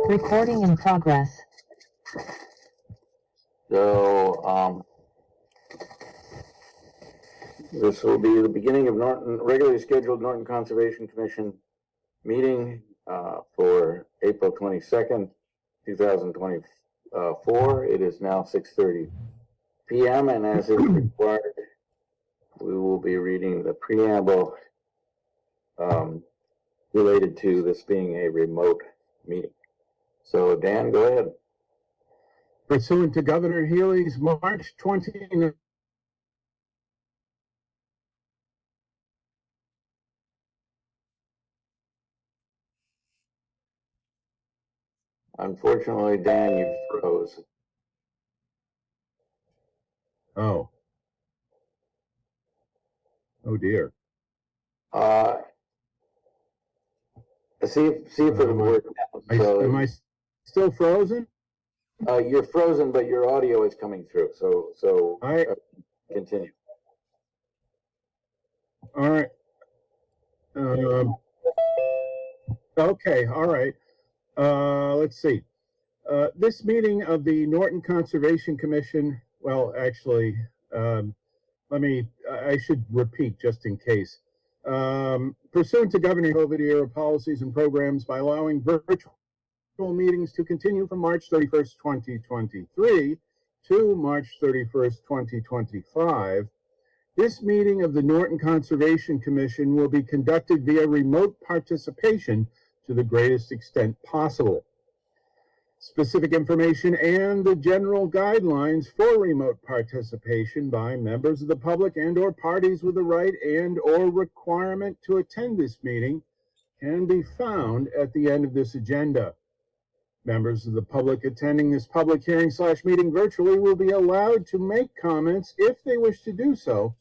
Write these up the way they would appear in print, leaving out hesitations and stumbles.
Recording in progress. So, this will be the beginning of regularly scheduled Norton Conservation Commission meeting for April 22nd, 2024. It is now 6:30 p.m. and as is required, we will be reading the preamble related to this being a remote meeting. So, Dan, go ahead. Pursuant to Governor Healy's March 20. Unfortunately, Dan, you froze. Oh dear. See if it'll work now. Am I still frozen? You're frozen, but your audio is coming through. So continue. All right. Okay. All right. Let's see. This meeting of the Norton Conservation Commission. Well, actually, I should repeat just in case. Pursuant to Governor COVID-era policies and programs, by allowing virtual meetings to continue from March 31st, 2023 to March 31st, 2025, this meeting of the Norton Conservation Commission will be conducted via remote participation to the greatest extent possible. Specific information and the general guidelines for remote participation by members of the public and or parties with the right and or requirement to attend this meeting can be found at the end of this agenda. Members of the public attending this public hearing / meeting virtually will be allowed to make comments if they wish to do so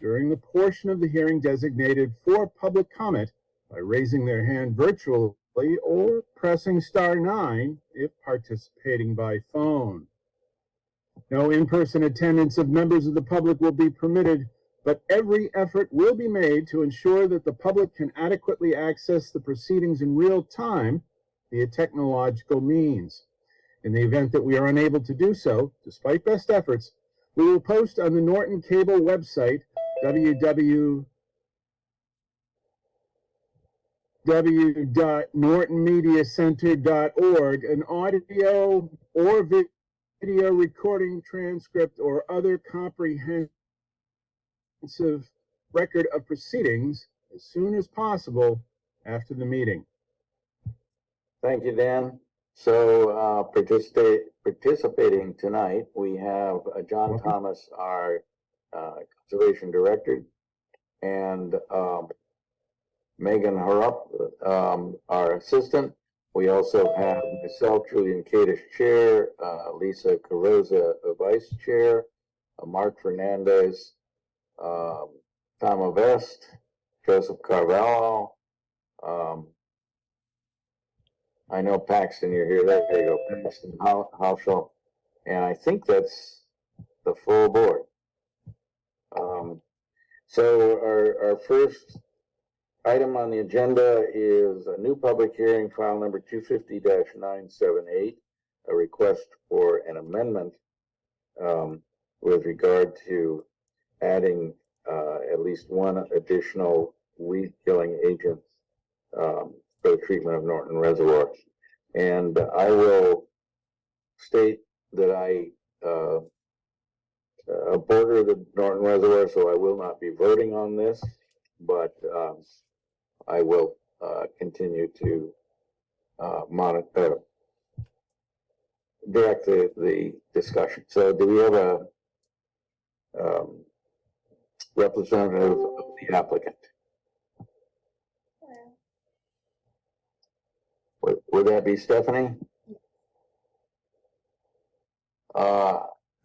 during the portion of the hearing designated for public comment by raising their hand virtually or pressing *9 if participating by phone. No in-person attendance of members of the public will be permitted, but every effort will be made to ensure that the public can adequately access the proceedings in real time via technological means. In the event that we are unable to do so, despite best efforts, we will post on the Norton Cable website, www.nortonmediacenter.org, an audio or video recording, transcript, or other comprehensive record of proceedings as soon as possible after the meeting. Thank you, Dan. So participating tonight, we have John Thomas, our Conservation Director, and Megan Harrup, our Assistant. We also have myself, Julian Kadish, Chair, Lisa Carroza, Vice Chair, Mark Fernandez, Tom Ovest, Joseph Carvalho. I know Paxton, you're here. There you go, Paxton Hauschel. And I think that's the full board. So our first item on the agenda is a new public hearing, file number 250-978, a request for an amendment with regard to adding at least one additional weed-killing agent for the treatment of Norton Reservoir. And I will state that I border the Norton Reservoir, so I will not be voting on this, but I will continue to direct the discussion. So do we have a representative of the applicant? Would that be Stephanie?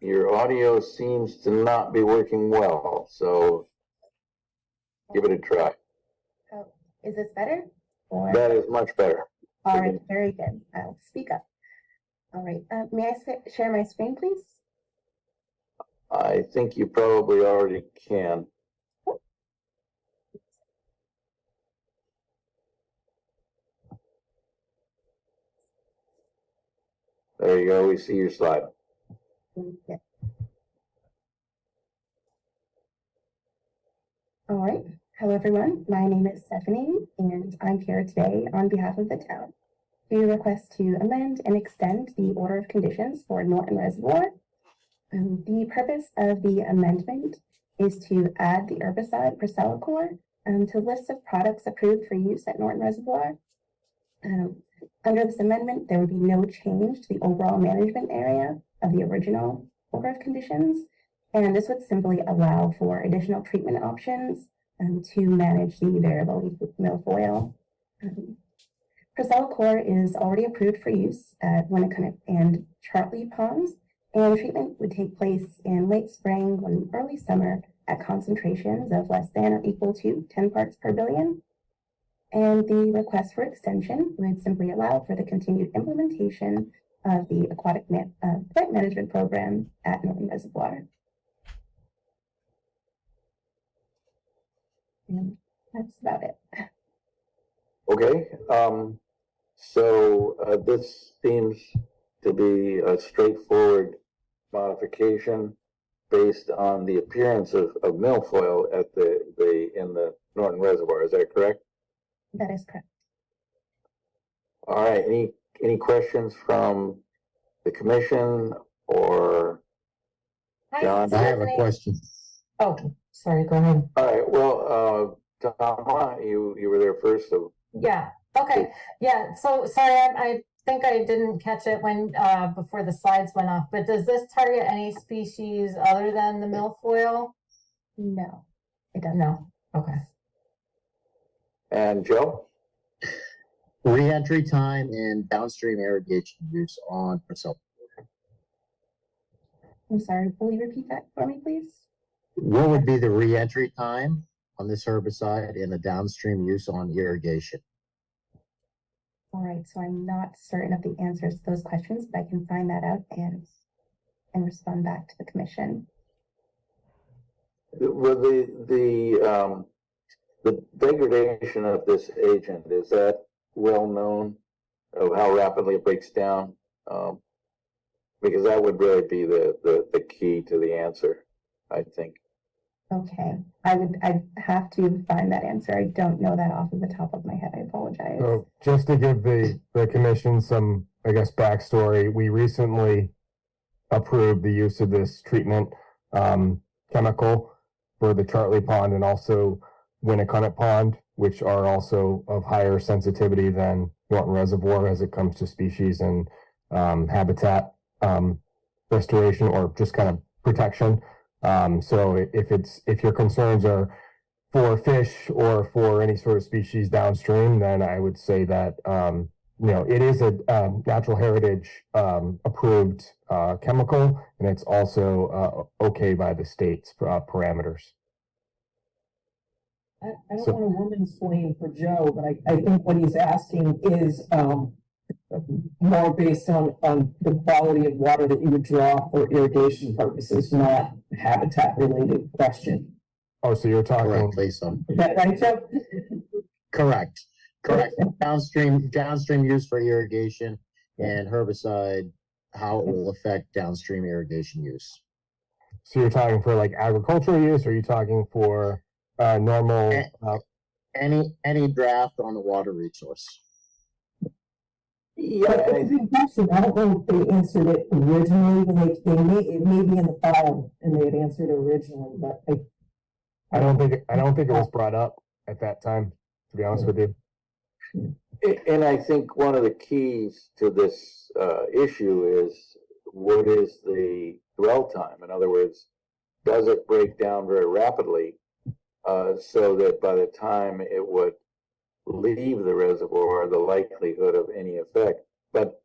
Your audio seems to not be working well, so give it a try. Oh, is this better? That is much better. All right, very good. I'll speak up. All right, may I share my screen, please? I think you probably already can. There you go. We see your slide. Yeah. All right. Hello, everyone. My name is Stephanie, and I'm here today on behalf of the town to request to amend and extend the order of conditions for Norton Reservoir. The purpose of the amendment is to add the herbicide Procelicor to list of products approved for use at Norton Reservoir. Under this amendment, there would be no change to the overall management area of the original order of conditions, and this would simply allow for additional treatment options to manage the variable milfoil. Procelicor is already approved for use at Winnicott and Chartley ponds, and treatment would take place in late spring and early summer at concentrations of less than or equal to 10 parts per billion. And the request for extension would simply allow for the continued implementation of the aquatic plant management program at Norton Reservoir. And that's about it. Okay. This seems to be a straightforward modification based on the appearance of milfoil at in the Norton Reservoir. Is that correct? That is correct. All right. Any questions from the commission or John? I have a question. Oh, sorry, go ahead. All right. Well, Tom, you were there first, so Yeah, okay. Yeah, so sorry, I think I didn't catch it when before the slides went off, but does this target any species other than the milfoil? No, it doesn't. No. Okay. And Joe? Re-entry time and downstream irrigation use on Procelicor. I'm sorry, will you repeat that for me, please? What would be the re-entry time on this herbicide and the downstream use on irrigation? All right, so I'm not certain of the answers to those questions, but I can find that out and respond back to the commission. Well, the degradation of this agent, is that well known of how rapidly it breaks down? Because that would really be the key to the answer, I think. Okay, I'd have to find that answer. I don't know that off of the top of my head. I apologize. So just to give the commission some, I guess, backstory, we recently approved the use of this treatment chemical for the Chartley Pond and also Winnicott Pond, which are also of higher sensitivity than Norton Reservoir as it comes to species and habitat restoration or just kind of protection. So if your concerns are for fish or for any sort of species downstream, then I would say that it is a natural heritage approved chemical, and it's also okay by the state's parameters. I don't want to woman-splain for Joe, but I think what he's asking is more based on the quality of water that you would draw for irrigation purposes, not habitat-related question. Oh, so you're talking. Correct, Lisa. Is that right, Joe? Correct. Downstream use for irrigation and herbicide, how it will affect downstream irrigation use. So you're talking for like agricultural use, or are you talking for normal? Any draft on the water resource. Yeah, it's a good question. I don't know if they answered it originally. It may be in the file and they had answered it originally, but I don't think it was brought up at that time, to be honest with you. And I think one of the keys to this issue is what is the dwell time? In other words, does it break down very rapidly so that by the time it would leave the reservoir, the likelihood of any effect? But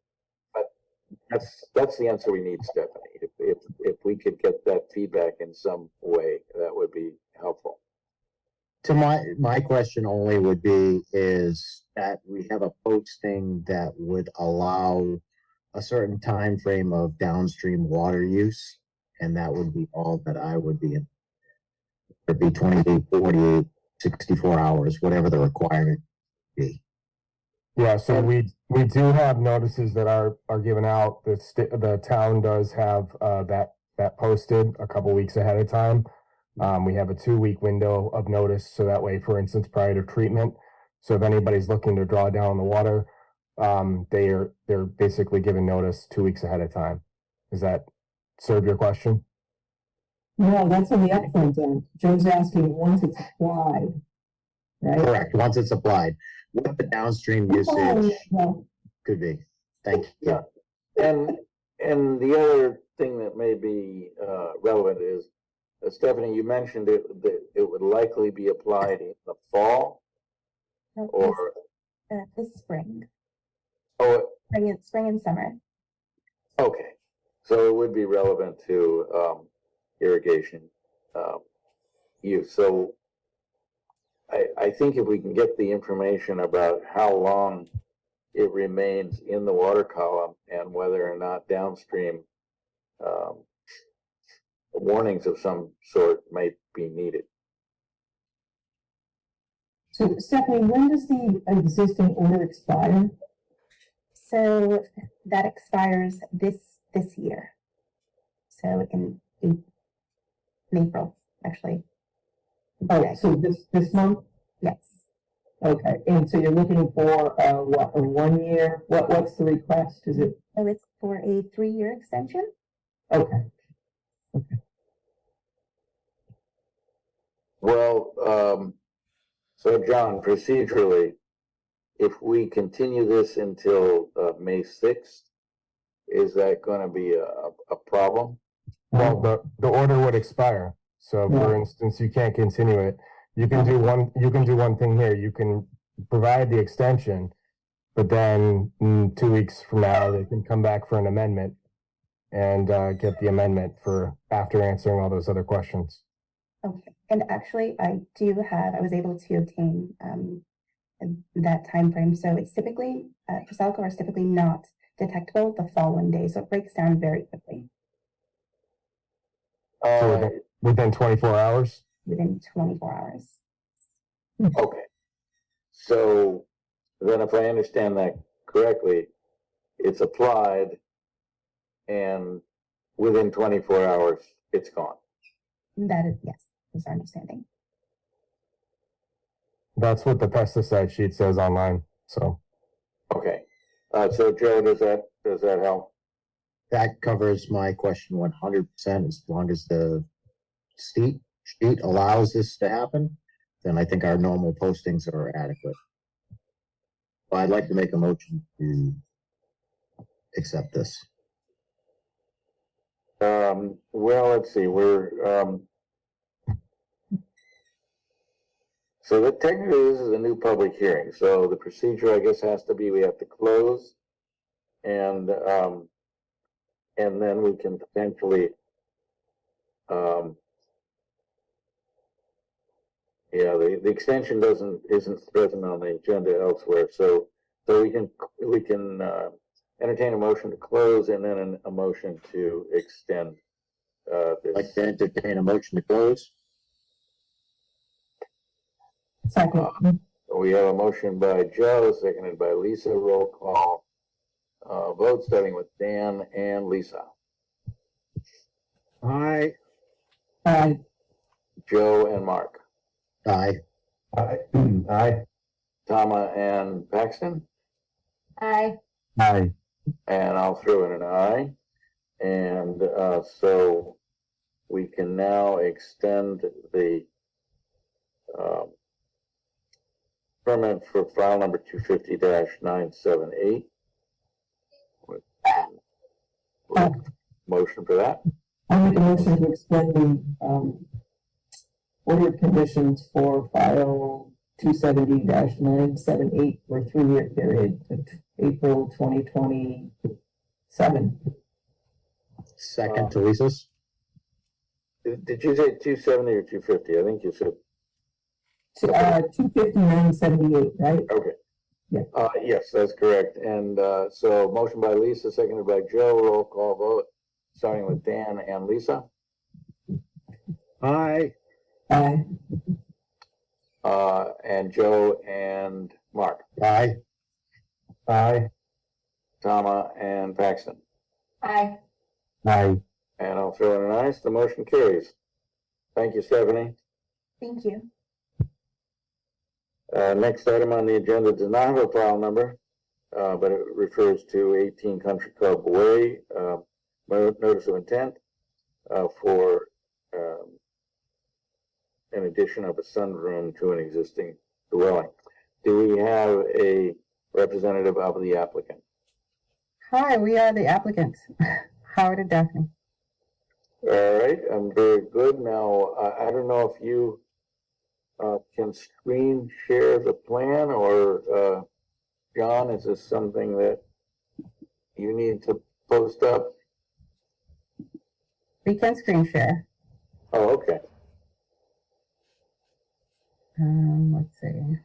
that's the answer we need, Stephanie. If we could get that feedback in some way, that would be helpful. To my question only would be is that we have a posting that would allow a certain time frame of downstream water use, and that would be all that I would be in. It'd be 28, 48, 64 hours, whatever the requirement would be. Yeah, so we do have notices that are given out. The town does have that posted a couple weeks ahead of time. We have a 2-week window of notice, so that way, for instance, prior to treatment. So if anybody's looking to draw down the water, they're basically given notice 2 weeks ahead of time. Does that serve your question? No, that's on the upfront end. Joe's asking once it's applied, right? Correct, once it's applied, what the downstream Oh, usage no. could be. Thank you. And the other thing that may be relevant is, Stephanie, you mentioned that it would likely be applied in the fall No, or, this spring, oh, spring and summer. okay. So it would be relevant to irrigation use. So I think if we can get the information about how long it remains in the water column and whether or not downstream warnings of some sort might be needed. So Stephanie, when does the existing order expire? So that expires this year. So in April, actually. Oh, so this month? Yes. Okay, and so you're looking for what, a 1 year? What's the request? Is it, So it's for a 3-year extension. okay, Well, so John, procedurally, if we continue this until May 6th, is that going to be a problem? Well, the order would expire. So for Yeah. instance, you can't continue it. You can do one thing here. You can provide the extension, but then 2 weeks from now, they can come back for an amendment and get the amendment for after answering all those other questions. Okay. And actually, I was able to obtain that time frame. So it's typically, Prosalco is typically not detectable the following day. So it breaks down very quickly So within 24 hours? within 24 hours. Okay. So then if I understand that correctly, it's applied and within 24 hours, it's gone. That is, yes, is our understanding. That's what the pesticide sheet says online. So Okay. So Joe, does that help? That covers my question 100%. As long as the sheet allows this to happen, then I think our normal postings are adequate. But I'd like to make a motion to accept this. Well, let's see, so that technically this is a new public hearing. So the procedure, I guess, has to be, we have to close and then we can potentially, yeah, the extension isn't present on the agenda elsewhere. So we can entertain a motion to close and then a motion to extend I'd like this. to entertain a motion to close. second, We have a motion by Joe, seconded by Lisa. Roll call vote, starting with Dan and Lisa. Aye. Joe and Mark. Aye. aye. Tama and Paxton. Aye. Aye. And I'll throw in an aye. And so we can now extend the permit for file number 250-978. Motion for that. I'll make a motion to extend the order of conditions for file 270-978 for a 3-year period to April 2027. Second to Lisa's. Did you say 270 or 250? I think you said. 250-978, right? Okay. Yeah. Yes, that's correct. And so motion by Lisa, seconded by Joe. Roll call vote, starting with Dan and Lisa. Aye. Aye. And Joe and Mark. Aye. Aye. Tama, and Paxton. Aye. Aye. And I'll throw in an aye, so the motion carries. Thank you, Stephanie. Thank you. Next item on the agenda does not have a file number, but it refers to 18 Country Club Way, notice of intent for an addition of a sunroom to an existing dwelling. Do we have a representative of the applicant? Hi, we are the applicants, Howard and Daphne. All right, I'm very good. Now, I don't know if you can screen share the plan, or John, is this something that you need to post up? We can screen share. Oh, okay. Let's see.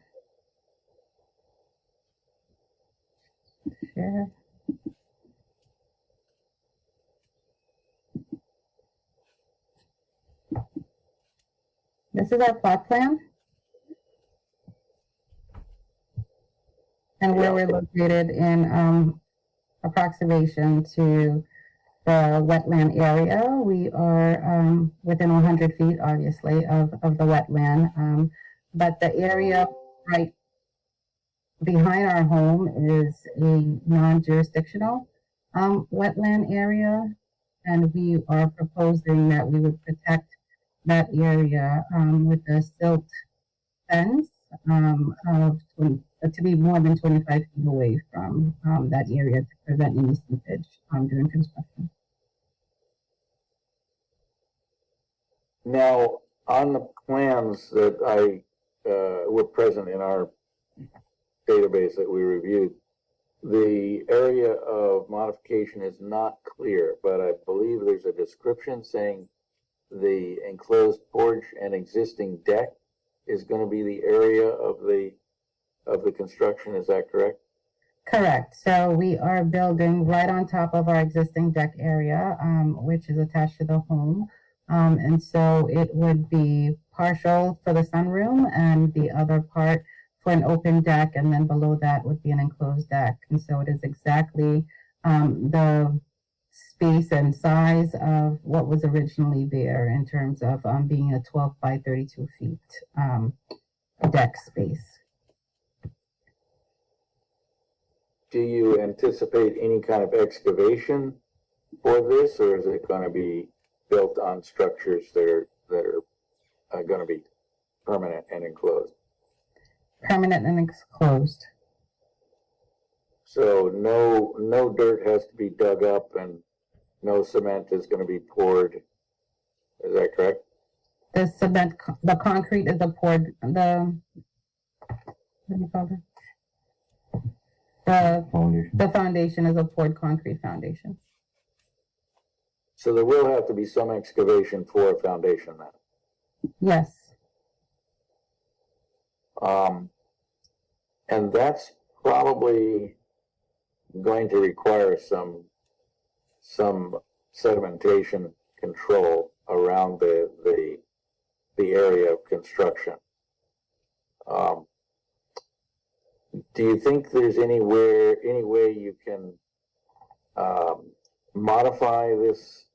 Share. This is our plot plan. And where we're located in approximation to the wetland area. We are within 100 feet, obviously, of the wetland. But the area right behind our home is a non-jurisdictional wetland area. And we are proposing that we would protect that area with a silt fence to be more than 25 feet away from that area to prevent any seepage during construction. Now, on the plans that were present in our database that we reviewed, the area of modification is not clear, but I believe there's a description saying the enclosed porch and existing deck is going to be the area of the construction. Is that correct? Correct. So we are building right on top of our existing deck area, which is attached to the home. And so it would be partial for the sunroom and the other part for an open deck. And then below that would be an enclosed deck. And so it is exactly the space and size of what was originally there in terms of being a 12 by 32 feet deck space. Do you anticipate any kind of excavation for this, or is it going to be built on structures that are going to be permanent and enclosed? Permanent and enclosed. So no dirt has to be dug up and no cement is going to be poured. Is that correct? The cement, the concrete is a poured, what do you call it? The foundation is a poured concrete foundation. So there will have to be some excavation for a foundation then. Yes. And that's probably going to require some sedimentation control around the area of construction. Do you think there's any way you can modify this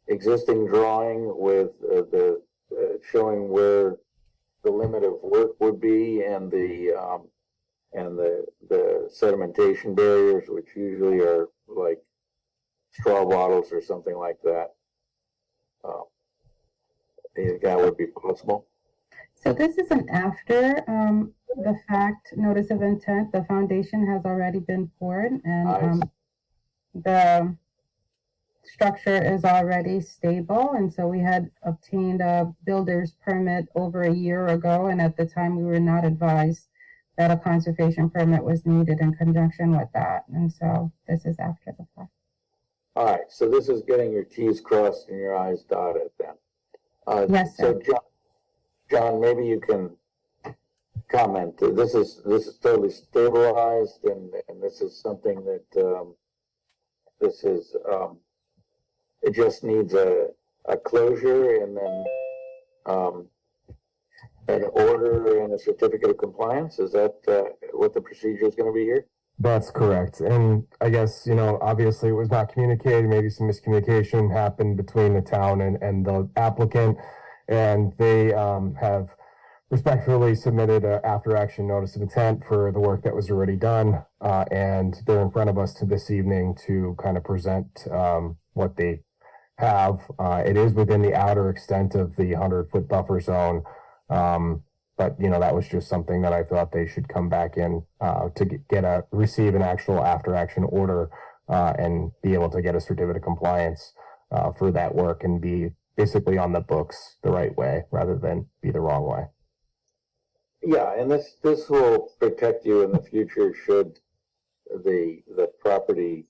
existing drawing with the showing where the limit of work would be and the sedimentation barriers, which usually are like straw bottles or something like that? Do you think that would be possible? So this is an after the fact notice of intent. The foundation has already been poured and the structure is already stable. And so we had obtained a builder's permit over a year ago. And at the time we were not advised that a conservation permit was needed in conjunction with that. And so this is after the fact. All right, so this is getting your T's crossed and your I's dotted then. Yes, sir. So John, maybe you can comment. This is totally stabilized, and this is something that it just needs a closure and then an order and a certificate of compliance. Is that what the procedure is going to be here? That's correct. And I guess, obviously it was not communicated, maybe some miscommunication happened between the town and the applicant. And they have respectfully submitted a after action notice of intent for the work that was already done. And they're in front of us this evening to kind of present what they have. It is within the outer extent of the 100-foot buffer zone. But that was just something that I thought they should come back in to receive an actual after action order and be able to get a certificate of compliance for that work and be basically on the books the right way rather than be the wrong way. Yeah, and this will protect you in the future should the property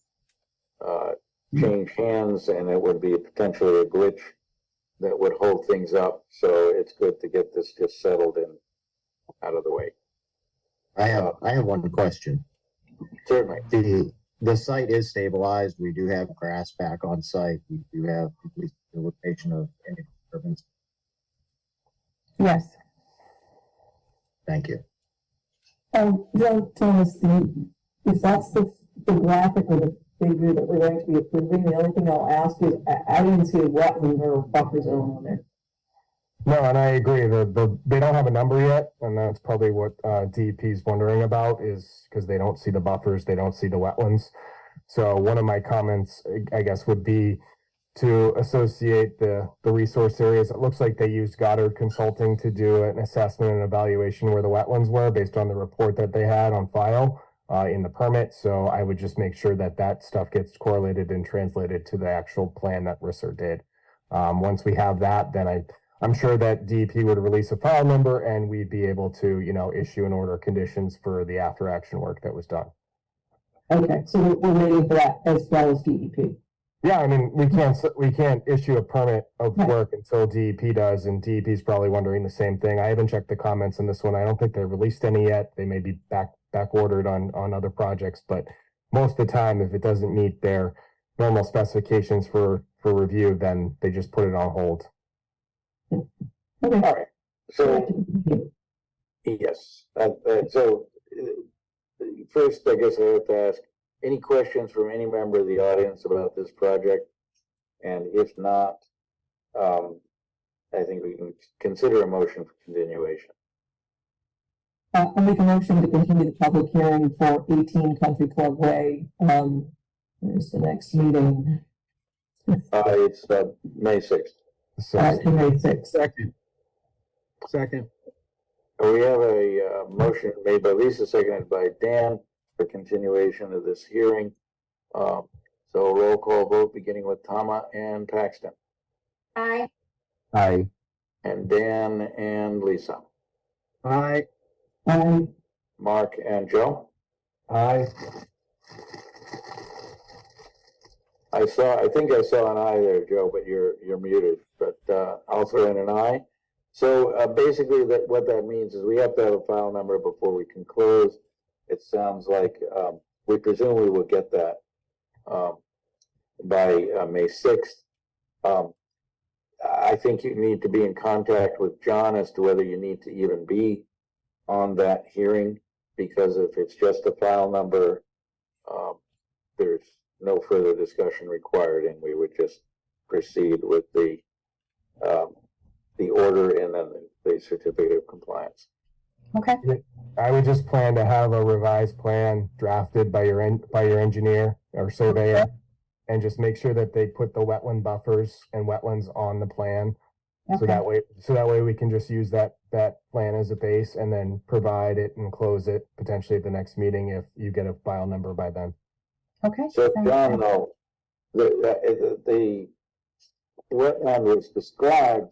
change hands, and it would be potentially a glitch that would hold things up. So it's good to get this just settled and out of the way. I have one question. Certainly. The site is stabilized. We do have grass back on site. We do have complete location of any disturbance. Yes. Thank you. Joe, Thomas, if that's the graphic or the figure that we're going to be approving, the only thing I'll ask is, I didn't see a wetland or buffer zone on there. No, and I agree. They don't have a number yet, and that's probably what DEP is wondering about, is because they don't see the buffers, they don't see the wetlands. So one of my comments, I guess, would be to associate the resource areas. It looks like they used Goddard Consulting to do an assessment and evaluation where the wetlands were based on the report that they had on file in the permit. So I would just make sure that that stuff gets correlated and translated to the actual plan that RISR did. Once we have that, then I'm sure that DEP would release a file number and we'd be able to, issue an order of conditions for the after action work that was done. Okay, so we're waiting for that as well as DEP. Yeah, I mean, we can't issue a permit of work until DEP does, and DEP is probably wondering the same thing. I haven't checked the comments on this one. I don't think they've released any yet. They may be back ordered on other projects, but most of the time, if it doesn't meet their normal specifications for review, then they just put it on hold. Okay. All right. So, yes. So, first, I guess I have to ask, any questions from any member of the audience about this project? And if not, I think we can consider a motion for continuation. I'll make a motion to continue the public hearing for 18 Country Club Way. Where's the next meeting? It's May 6th. So, To May 6th. Second. We have a motion made by Lisa, seconded by Dan for continuation of this hearing. So roll call vote beginning with Tama and Paxton. Aye. Aye. And Dan and Lisa. Aye. Mark and Joe. aye. I think I saw an aye there, Joe, but you're muted, but I'll throw in an aye. So basically what that means is we have to have a file number before we can close. It sounds like we presumably will get that by May 6th. I think you need to be in contact with John as to whether you need to even be on that hearing, because if it's just a file number, there's no further discussion required, and we would just proceed with the order and then the certificate of compliance. Okay. I would just plan to have a revised plan drafted by your engineer or surveyor, and just make sure that they put the wetland buffers and wetlands on the plan. Okay. So that way we can just use that plan as a base and then provide it and close it potentially at the next meeting if you get a file number by then. Okay. So sounds John, good. though, the wetland was described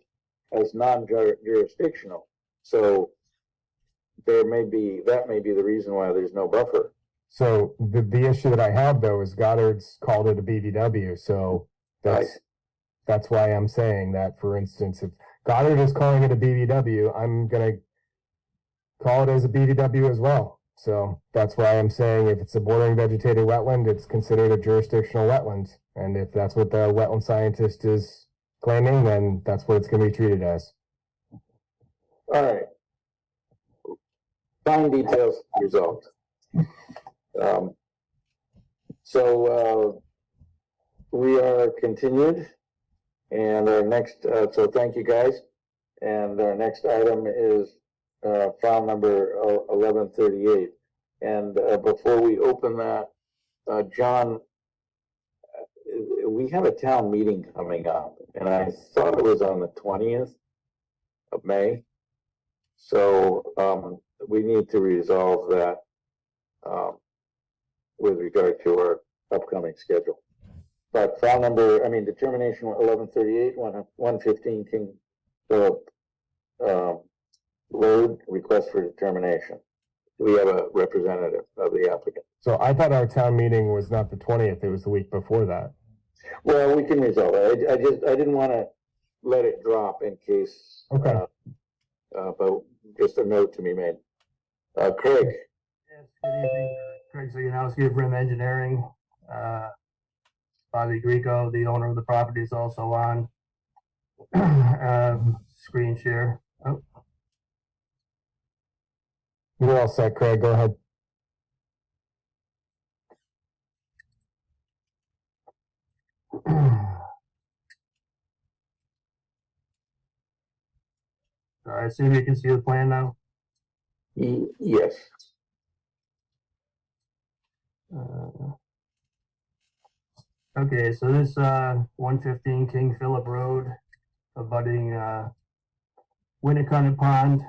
as non-jurisdictional, so that may be the reason why there's no buffer. So the issue that I have though is Goddard's called it a BVW, so that's why I'm saying that. For instance, if Goddard is calling it a BVW, I'm gonna call it as a BVW as well. So that's why I'm saying if it's a bordering vegetated wetland, it's considered a jurisdictional wetland. And if that's what the wetland scientist is claiming, then that's what it's going to be treated as. All right. Fine details resolved. Um, so we are continued, and our next, so thank you guys. And our next item is file number 1138. And before we open that, John, we have a town meeting coming up, and I thought it was on the 20th of May. So we need to resolve that with regard to our upcoming schedule. But file number, determination 1138, 115 King Philip Road, request for determination. Do we have a representative of the applicant? So I thought our town meeting was not the 20th, it was the week before that. Well, we can resolve it. I didn't want to let it drop in case. Okay. But just a note to be made. Craig. Yes, good evening. Craig Zaganowski of Rim Engineering. Bobby Greco, the owner of the property, is also on. Screen share. Oh, You're all set, Craig, go ahead. I assume you can see the plan now. Yes. Okay, so this 115 King Philip Road, abutting Winnicott Pond,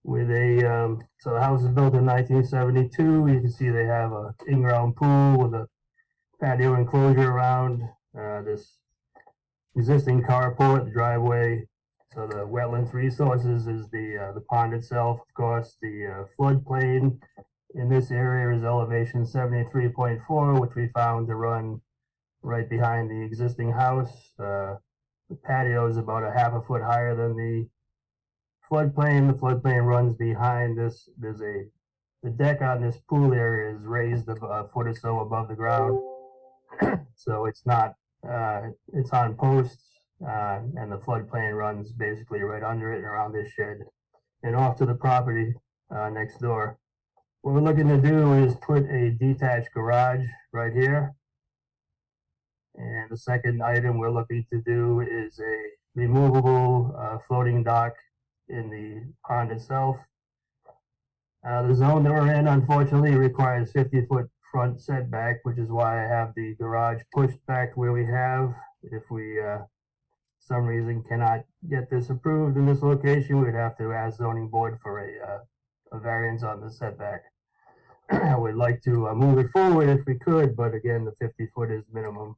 with a so the house is built in 1972. You can see they have a in-ground pool with a patio enclosure around this existing carport, the driveway. So the wetlands resources is the pond itself, of course. The floodplain in this area is elevation 73.4, which we found to run right behind the existing house. The patio is about a half a foot higher than the floodplain. The floodplain runs behind this. The deck on this pool area is raised a foot or so above the ground. So it's not, it's on posts, and the floodplain runs basically right under it and around this shed and off to the property next door. What we're looking to do is put a detached garage right here. And the second item we're looking to do is a removable floating dock in the pond itself. The zone that we're in, unfortunately, requires 50-foot front setback, which is why I have the garage pushed back where we have. If we, some reason, cannot get this approved in this location, we'd have to ask zoning board for a variance on the setback. I would like to move it forward if we could, but again, the 50-foot is minimum.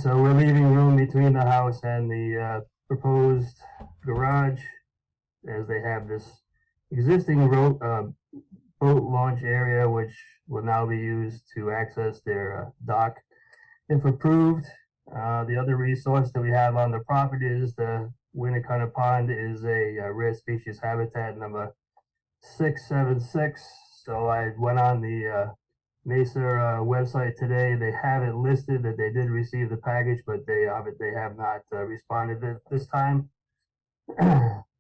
So we're leaving room between the house and the proposed garage, as they have this existing boat launch area, which will now be used to access their dock if approved. The other resource that we have on the property is the Winnicott Pond is a rare species habitat number 676. So I went on the Mesa website today. They have it listed that they did receive the package, but they have not responded at this time.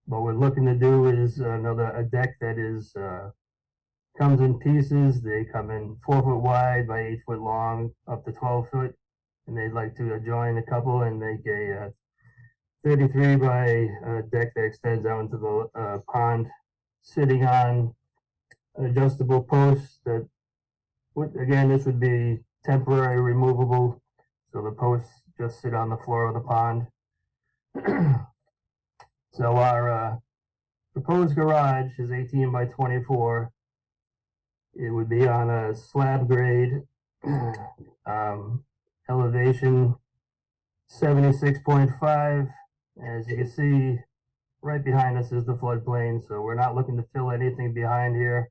What we're looking to do is a deck that is comes in pieces. They come in 4 foot wide by 8 foot long, up to 12 foot, and they'd like to join a couple and make a 33 by deck that extends out into the pond, sitting on an adjustable post that would, again, this would be temporary removable, so the posts just sit on the floor of the pond. So our proposed garage is 18 by 24. It would be on a slab grade, elevation 76.5. As you can see, right behind us is the floodplain, so we're not looking to fill anything behind here.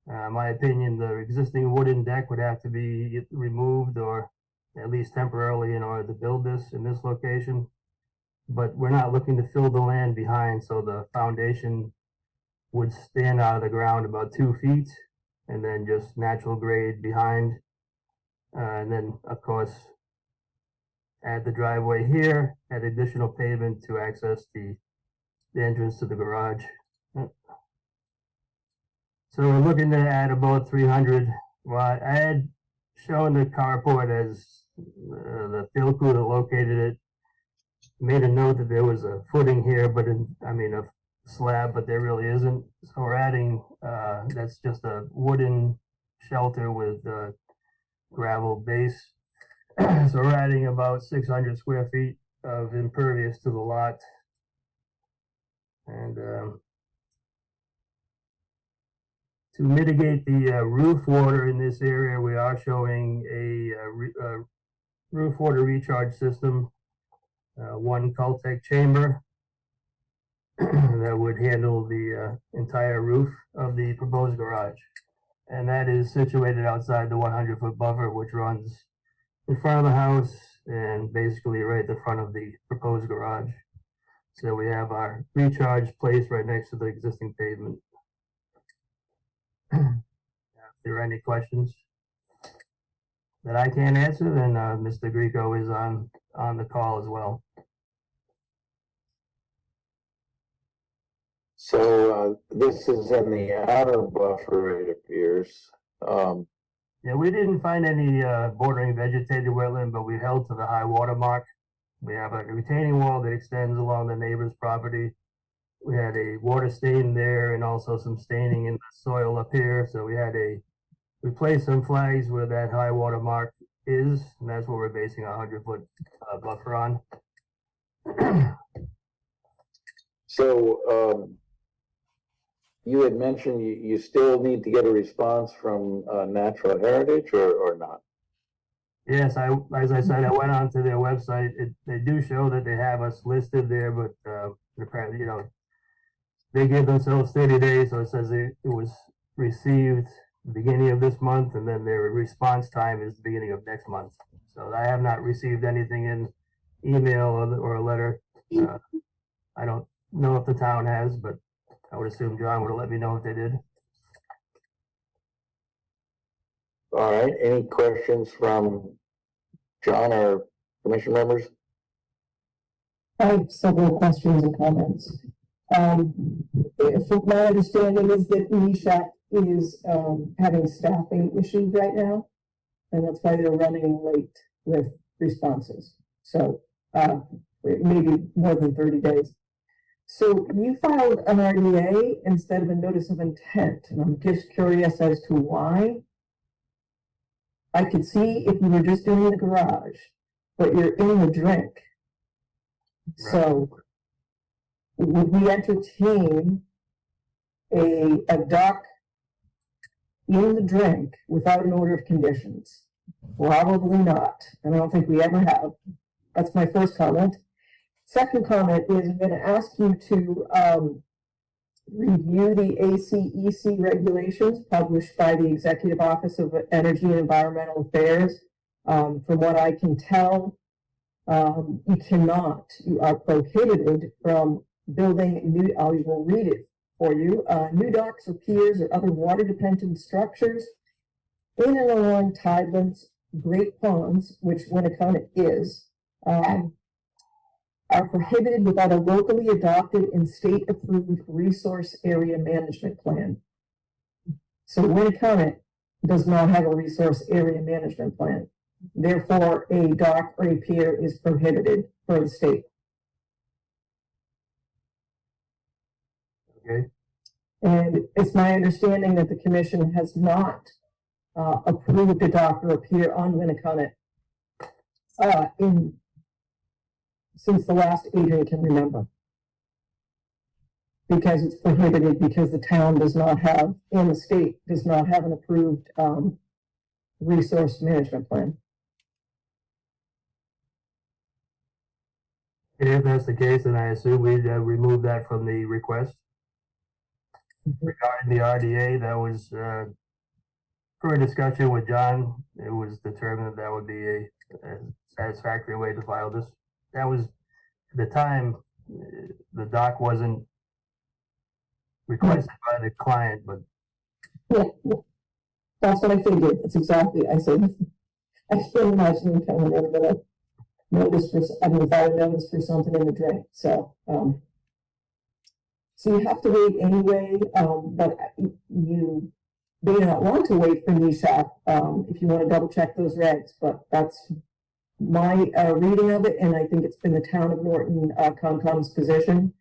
My opinion, the existing wooden deck would have to be removed, or at least temporarily, in order to build this in this location. But we're not looking to fill the land behind, so the foundation would stand out of the ground about 2 feet, and then just natural grade behind. And then, of course, add the driveway here, add additional pavement to access the entrance to the garage. So we're looking to add about 300. Well, I had shown the carport as the field crew that located it made a note that there was a footing here, but a slab, but there really isn't. So we're adding, that's just a wooden shelter with gravel base. So we're adding about 600 square feet of impervious to the lot. And to mitigate the roof water in this area, we are showing a roof water recharge system, one Cultec chamber that would handle the entire roof of the proposed garage. And that is situated outside the 100-foot buffer, which runs in front of the house and basically right at the front of the proposed garage. So we have our recharge place right next to the existing pavement. If there are any questions that I can't answer, then Mr. Greco is on the call as well. So this is in the outer buffer, it appears. Yeah, we didn't find any bordering vegetated wetland, but we held to the high water mark. We have a retaining wall that extends along the neighbor's property. We had a water stain there and also some staining in the soil up here. So we placed some flags where that high water mark is, and that's what we're basing our 100-foot buffer on. So you had mentioned you still need to get a response from Natural Heritage or not? Yes, as I said, I went onto their website. They do show that they have us listed there, but apparently, they give themselves 30 days. So it says it was received the beginning of this month, and then their response time is the beginning of next month. So I have not received anything in email or a letter. I don't know if the town has, but I would assume John would have let me know if they did. All right, any questions from John or commission members? I have several questions and comments. From my understanding is that NESHAC is having staffing issues right now, and that's why they're running late with responses. So maybe more than 30 days. So you filed an RDA instead of a notice of intent, and I'm just curious as to why. I could see if you were just doing the garage, but you're in the drink. Right. So would we entertain a dock in the drink without an order of conditions? Probably not. I don't think we ever have. That's my first comment. Second comment is I'm going to ask you to review the ACEC regulations published by the Executive Office of Energy and Environmental Affairs. From what I can tell, you are prohibited from building new, I will read it for you, new docks or piers or other water-dependent structures in and along tidelands, great ponds, which Winnacunnet is, are prohibited without a locally adopted and state-approved resource area management plan. So Winnacunnet does not have a resource area management plan. Therefore, a dock or a pier is prohibited for the state. Okay. And it's my understanding that the commission has not approved a dock or a pier on Winnacunnet since the last Adrian can remember. Because it's prohibited, because the town does not have, and the state does not have an approved resource management plan. If that's the case, then I assume we'd remove that from the request. Regarding the RDA, that was for a discussion with John. It was determined that would be a satisfactory way to file this. That was, at the time, the doc wasn't requested by the client, but. Yeah, that's what I figured. That's exactly, I said, I can't imagine him coming in with a notice for, without a notice for something in the drink. So, so you have to wait anyway, but you may not want to wait for NESHAP, if you want to double check those regs, but that's my reading of it, and I think it's been the town of Norton Concom's position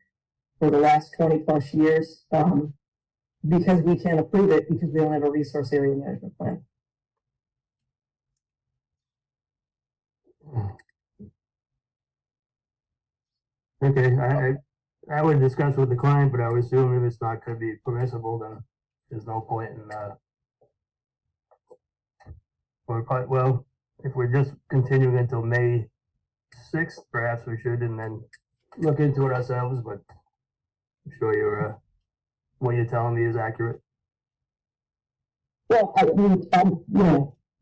for the last 20+ years, because we can't approve it because we don't have a resource area management plan. Okay, I would discuss with the client, but I would assume if it's not gonna be permissible, then there's no point in, well, if we're just continuing until May 6th, perhaps we should, and then look into it ourselves, but I'm sure you're, what you're telling me is accurate. Well, I mean, I'm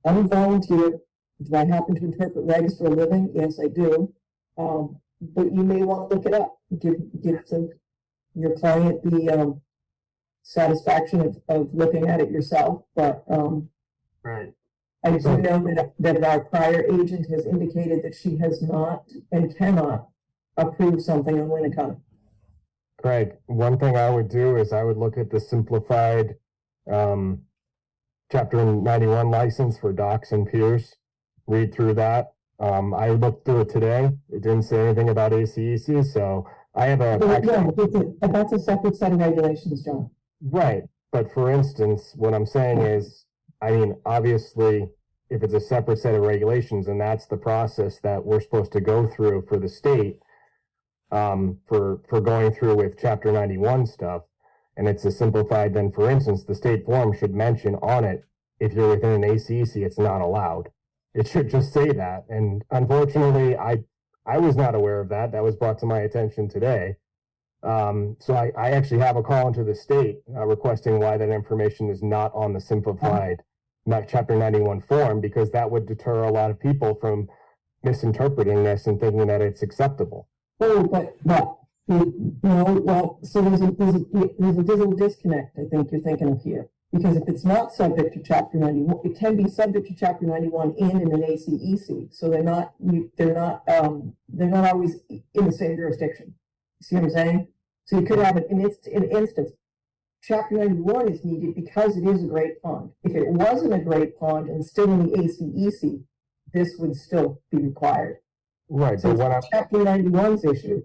a volunteer. Do I happen to interpret regs for a living? Yes, I do. But you may want to look it up. Give your client the satisfaction of looking at it yourself. But Right. I do know that our prior agent has indicated that she has not and cannot approve something on Winnicott. Craig, one thing I would do is I would look at the simplified Chapter 91 license for docks and piers. Read through that. I looked through it today. It didn't say anything about ACEC, so I have a. That's a separate set of regulations, John. Right, but for instance, what I'm saying is, I mean, obviously, if it's a separate set of regulations, and that's the process that we're supposed to go through for the state, for going through with Chapter 91 stuff, and it's a simplified, then for instance, the state form should mention on it, if you're within an ACEC, it's not allowed. It should just say that. And unfortunately, I was not aware of that. That was brought to my attention today. So I actually have a call into the state requesting why that information is not on the simplified Chapter 91 form, because that would deter a lot of people from misinterpreting this and thinking that it's acceptable. Oh, but well, so there's a little disconnect, I think you're thinking of here. Because if it's not subject to Chapter 91, it can be subject to Chapter 91 and in an ACEC. So they're not always in the same jurisdiction. See what I'm saying? So you could have an instance. Chapter 91 is needed because it is a great pond. If it wasn't a great pond and still in the ACEC, this would still be required. Right. So but it's Chapter 91's issue.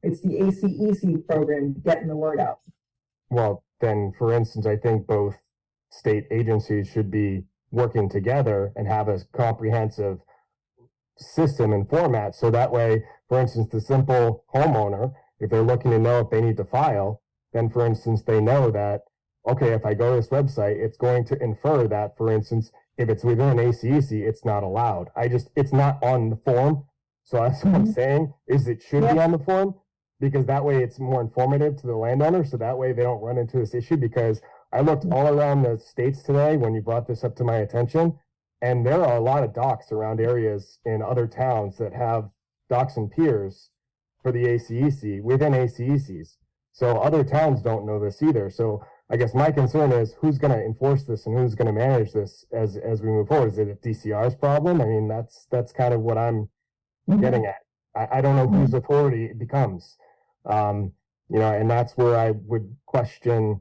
It's the ACEC program getting the word out. Well, then, for instance, I think both state agencies should be working together and have a comprehensive system and format. So that way, for instance, the simple homeowner, if they're looking to know if they need to file, then for instance, they know that, okay, if I go to this website, it's going to infer that, for instance, if it's within an ACEC, it's not allowed. It's not on the form. So that's what I'm saying, is it should be on the form, because that way it's more informative to the landowner. So that way they don't run into this issue, because I looked all around the states today when you brought this up to my attention, and there are a lot of docks around areas in other towns that have docks and piers for the ACEC within ACECs. So other towns don't know this either. So I guess my concern is who's going to enforce this and who's going to manage this as we move forward. Is it a DCR's problem? I mean, that's kind of what I'm getting at. I don't know whose authority it becomes. And that's where I would question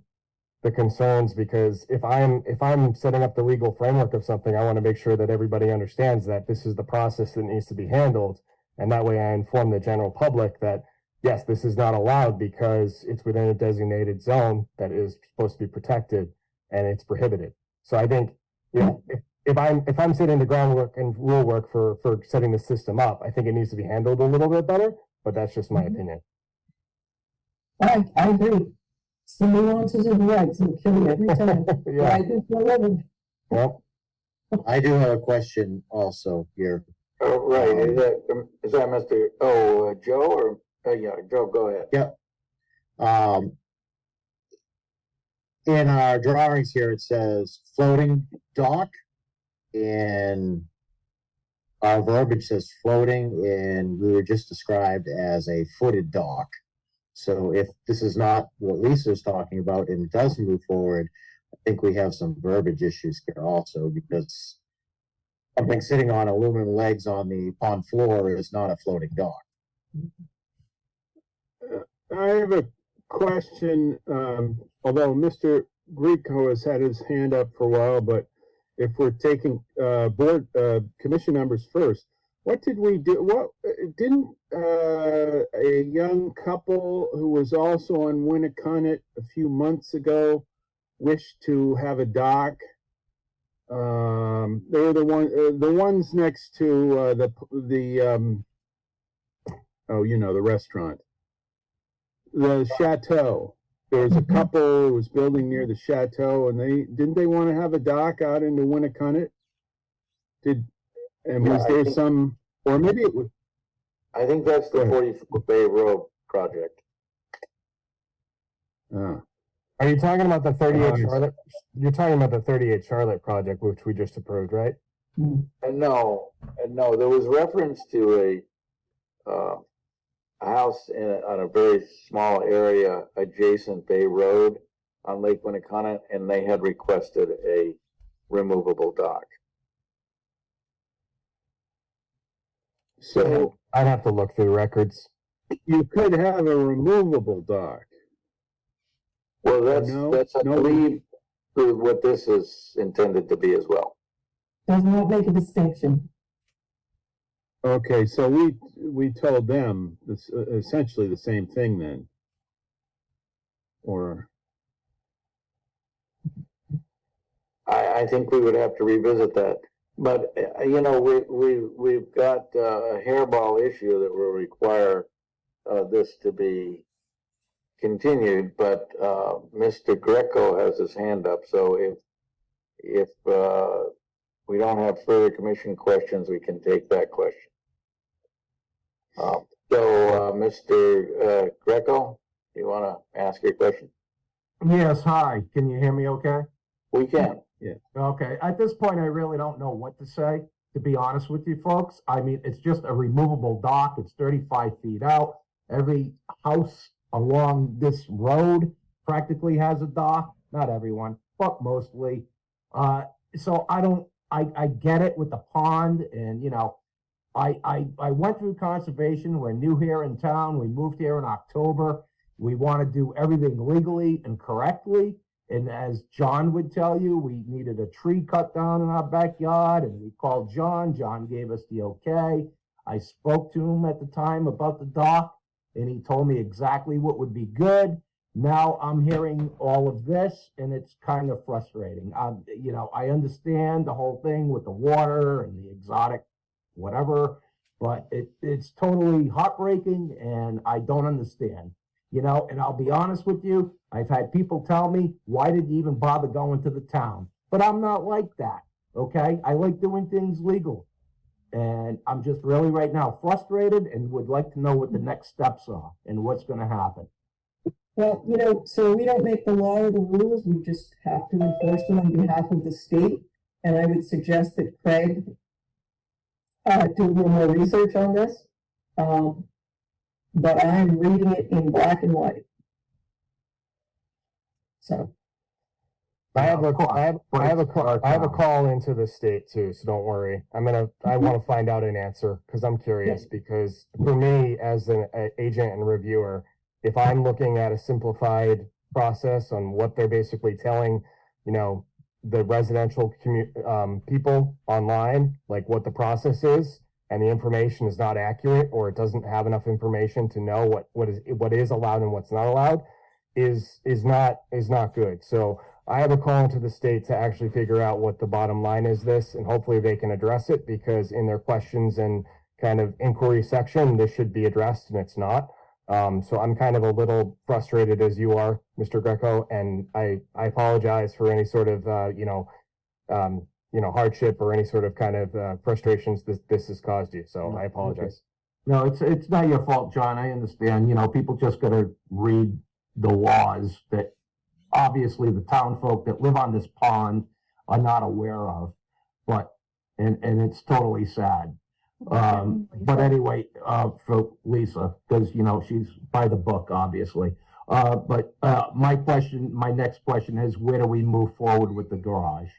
the concerns, because if I'm setting up the legal framework of something, I want to make sure that everybody understands that this is the process that needs to be handled. And that way I inform the general public that, yes, this is not allowed because it's within a designated zone that is supposed to be protected and it's prohibited. So I think, if I'm setting the groundwork and rule work for setting the system up, I think it needs to be handled a little bit better, but that's just my opinion. I agree. Some nuances of regs will kill you every time. Yeah. I do for a living. Well, I do have a question also here. Oh, right, is that Mr., Joe, or, yeah, Joe, go ahead. Yep. In our drawings here, it says floating dock, and our verbiage says floating, and we were just described as a footed dock. So if this is not what Lisa's talking about and it does move forward, I think we have some verbiage issues here also, because something sitting on aluminum legs on the pond floor is not a floating dock. I have a question, although Mr. Greco has had his hand up for a while, but if we're taking commission members first, what did we do? What didn't a young couple who was also on Winnicott a few months ago wish to have a dock? They were the ones next to the restaurant, the chateau. There was a couple who was building near the chateau, and they want to have a dock out into Winnicott? Was there some, or maybe it was? I think that's the 40-foot Bay Road project. Uh, Are you talking about the 38 Um, Charlotte? You're talking about the 38 Charlotte project, which we just approved, right? And no, there was reference to a house on a very small area adjacent Bay Road on Lake Winnicott, and they had requested a removable dock. So I'd have to look through the records. you could have a removable dock. well, that's I No. believe what this is intended to be as well. Does not make a distinction. Okay, so we told them this essentially the same thing then, or I think we would have to revisit that. But we've got a hairball issue that will require this to be continued. But Mr. Greco has his hand up, so if we don't have further commission questions, we can take that question. Mr. Greco, you want to ask your question? Yes, hi. Can you hear me okay? We can. Okay. At this point, I really don't know what to say, to be honest with you folks. I mean, it's just a removable dock. It's 35 feet out. Every house along this road practically has a dock. Not everyone, but mostly. So I get it with the pond, and I went through conservation. We're new here in town. We moved here in October. We want to do everything legally and correctly. And as John would tell you, we needed a tree cut down in our backyard, and we called John. John gave us the okay. I spoke to him at the time about the dock, and he told me exactly what would be good. Now I'm hearing all of this, and it's kind of frustrating. I understand the whole thing with the water and the exotic whatever, but it's totally heartbreaking, and I don't understand. And I'll be honest with you, I've had people tell me, why did you even bother going to the town? But I'm not like that, okay? I like doing things legal. And I'm just really right now frustrated and would like to know what the next steps are and what's going to happen. Well, so we don't make the law or the rules, we just have to enforce them on behalf of the state. And I would suggest that Craig do a little more research on this. But I'm reading it in black and white. So. I have a call into the state too, so don't worry. I want to find out an answer because I'm curious. Because for me, as an agent and reviewer, if I'm looking at a simplified process on what they're basically telling, the residential people online, like what the process is, and the information is not accurate, or it doesn't have enough information to know what is allowed and what's not allowed, is not good. So I have a call into the state to actually figure out what the bottom line is this, and hopefully they can address it, because in their questions and kind of inquiry section, this should be addressed and it's not. So I'm kind of a little frustrated as you are, Mr. Greco, and I apologize for any sort of, hardship or any sort of kind of frustrations this has caused you. So I apologize. No, it's not your fault, John. I understand. People just got to read the laws that obviously the town folk that live on this pond are not aware of, and it's totally sad. But anyway, for Lisa, because she's by the book, obviously. But my next question is, where do we move forward with the garage?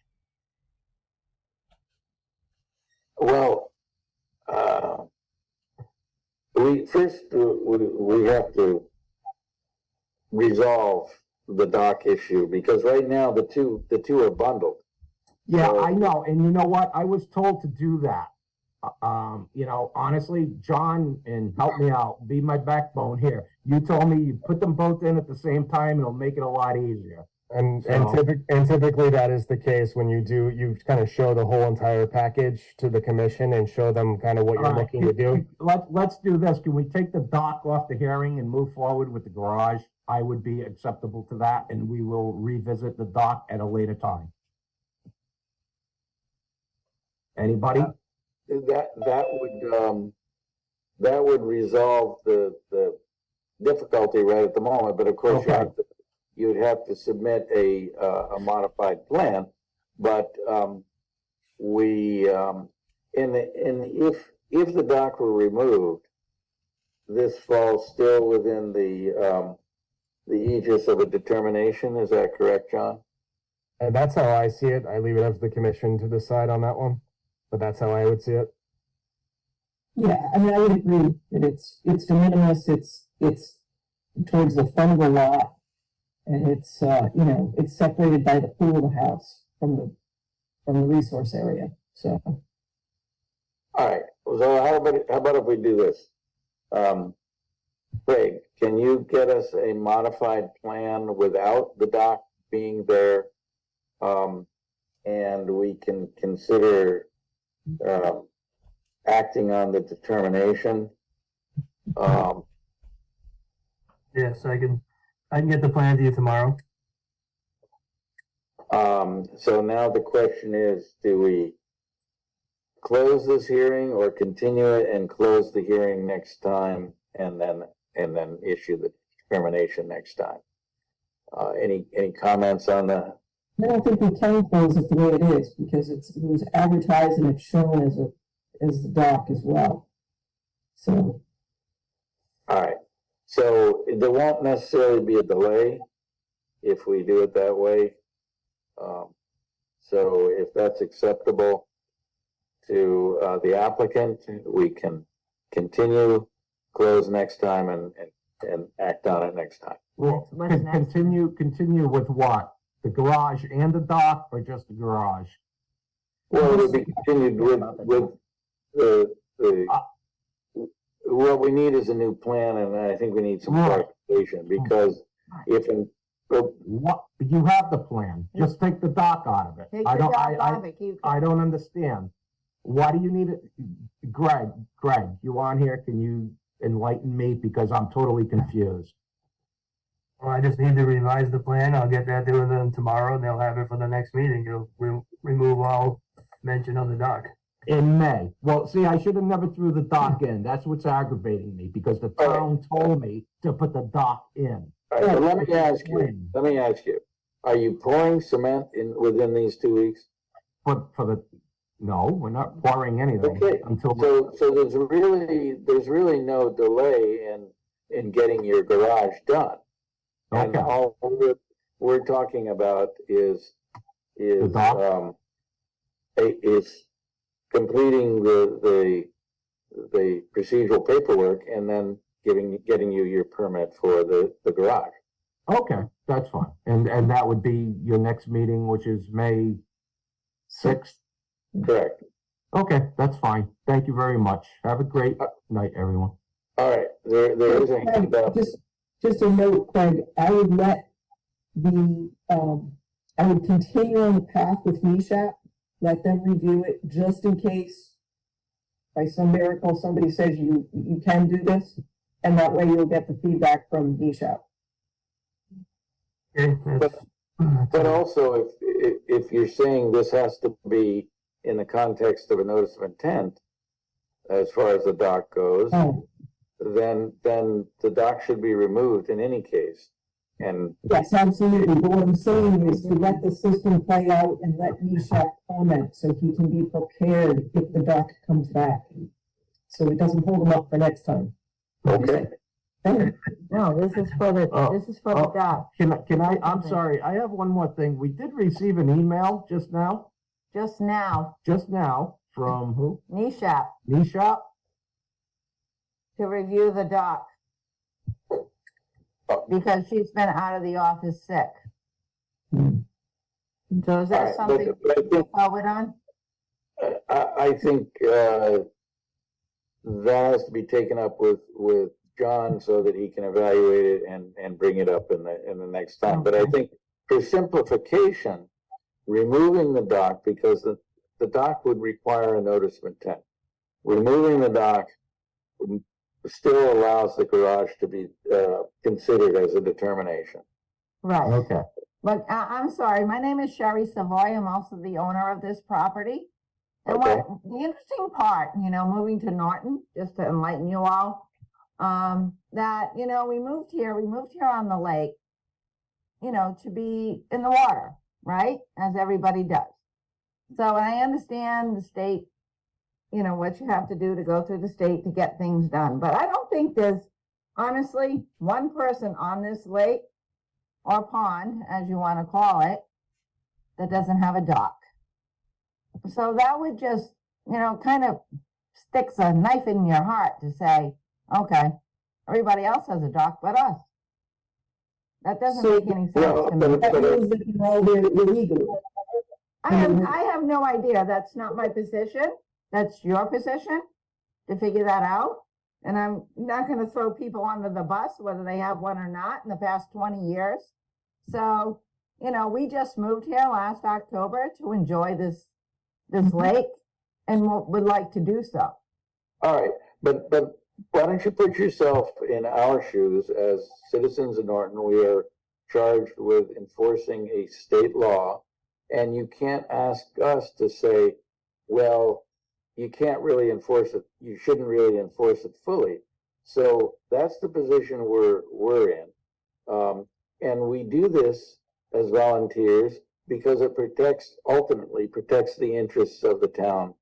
Well, we have to resolve the dock issue, because right now the two are bundled. Yeah, So- I know, and you know what? I was told to do that. You know, honestly, John, and help me out, be my backbone here. You told me you put them both in at the same time, it'll make it a lot easier. And So- typically that is the case when you kind of show the whole entire package to the commission and show them kind of what you're All right, looking to do. Let's do this. Can we take the dock off the hearing and move forward with the garage? I would be acceptable to that, and we will revisit the dock at a later time. Anybody? That would resolve the difficulty right at the moment, but of course Okay. you'd have to submit a modified plan. But if the dock were removed, this falls still within the aegis of a determination. Is that correct, John? And that's how I see it. I leave it up to the commission to decide on that one, but that's how I would see it. Yeah, I mean, I would agree that it's de minimis, it's towards the front of the lot. And it's, you know, it's separated by the pool of the house from the resource area, so. All right, so how about if we do this? Craig, can you get us a modified plan without the dock being there? And we can consider, acting on the determination. Yes, I can get the plan to you tomorrow. So now the question is, do we close this hearing or continue it and close the hearing next time and then issue the determination next time? Any comments on that? I don't think we can close it the way it is, because it was advertised and it's shown as the dock as well. So, All right, so there won't necessarily be a delay if we do it that way. So if that's acceptable to the applicant, we can continue, close next time and act on it next time. Well, continue with what? The garage and the dock, or just the garage? Well, it would be continued with what we need is a new plan, and I think we need some Right. clarification, because What, you have the plan, just take the dock out of it. I don't understand. Why do you need it? Greg, you on here? Can you enlighten me? Because I'm totally confused. Well, I just need to revise the plan. I'll get that to them tomorrow, and they'll have it for the next meeting. You'll remove all mention of the dock. In May. Well, see, I should have never threw the dock in. That's what's aggravating me, because the town told me to put the dock in. All right, so let me ask you, are you pouring cement within these 2 weeks? But no, we're not pouring anything Okay, until. so there's really no delay in getting your garage done. And Okay. all we're talking about is dock? is completing the procedural paperwork and then getting you your permit for the garage. Okay, that's fine. And that would be your next meeting, which is May 6th? Correct. Okay, that's fine. Thank you very much. Have a great night, everyone. All right, there is a hand up. just a note, Craig, I would I would continue on the path with NESHAP, let them review it, just in case by some miracle somebody says you can do this, and that way you'll get the feedback from NESHAP. Okay, But also, if you're saying this has to be in the context of a notice of intent, as far as the dock goes, Oh, then the dock should be removed in any case. And yes, absolutely, but what I'm saying is to let the system play out and let NESHAP comment, so he can be prepared if the doc comes back. So it doesn't hold him up for next time. okay, No, this is for the, Oh, this is for the oh. dock, I'm sorry, I have one more thing. We did receive an email just now just now, from who? NESHAP, NESHAP? to review the dock. because she's been out of the office sick. Hmm. So is that All right, something but I to go think, forward on? I think, that has to be taken up with John so that he can evaluate it and bring it up in the next time. But I Okay. think for simplification, removing the dock, because the dock would require a notice of intent. Removing the dock still allows the garage to be considered as a determination. Right. Okay. But I'm sorry, my name is Sherry Savoy. I'm also the owner of this property. And Okay. what the interesting part, moving to Norton, just to enlighten you all, that, we moved here on the lake, to be in the water, right? As everybody does. So I understand the state, what you have to do to go through the state to get things done. But I don't think there's honestly one person on this lake or pond, as you want to call it, that doesn't have a dock. So that would just, kind of sticks a knife in your heart to say, okay, everybody else has a dock but us. That doesn't So- make any sense Well, to me. That means that you're all there illegally. I have no idea. That's not my position. That's your position to figure that out. And I'm not going to throw people under the bus, whether they have one or not, in the past 20 years. So, we just moved here last October to enjoy this lake and would like to do so. All right, but why don't you put yourself in our shoes as citizens of Norton? We are charged with enforcing a state law, and you can't ask us to say, well, you can't really enforce it. You shouldn't really enforce it fully. So that's the position we're in. And we do this as volunteers because it ultimately protects the interests of the town,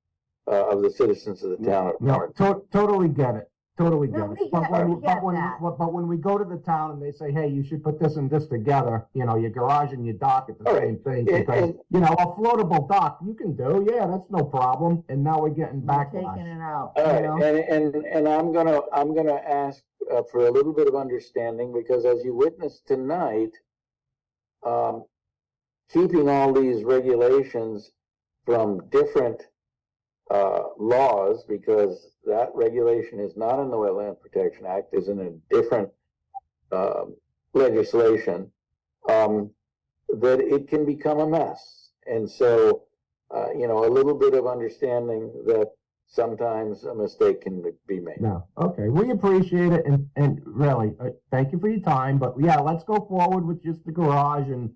of the citizens of the town of No, Norton. totally get it. Totally No, get we it. But get- when, we get but when, that. but when we go to the town and they say, hey, you should put this and this together, your garage and your dock at the All same thing. And- Because, and- a floatable dock, you can do, yeah, that's no problem. And now we're getting Taking backlash. it out. All right, and I'm gonna ask for a little bit of understanding, because as you witnessed tonight, keeping all these regulations from different laws, because that regulation is not in the Wetland Protection Act, is in a different legislation, that it can become a mess. And so, a little bit of understanding that sometimes a mistake can be made. No, okay, we appreciate it, and really, thank you for your time, but yeah, let's go forward with just the garage and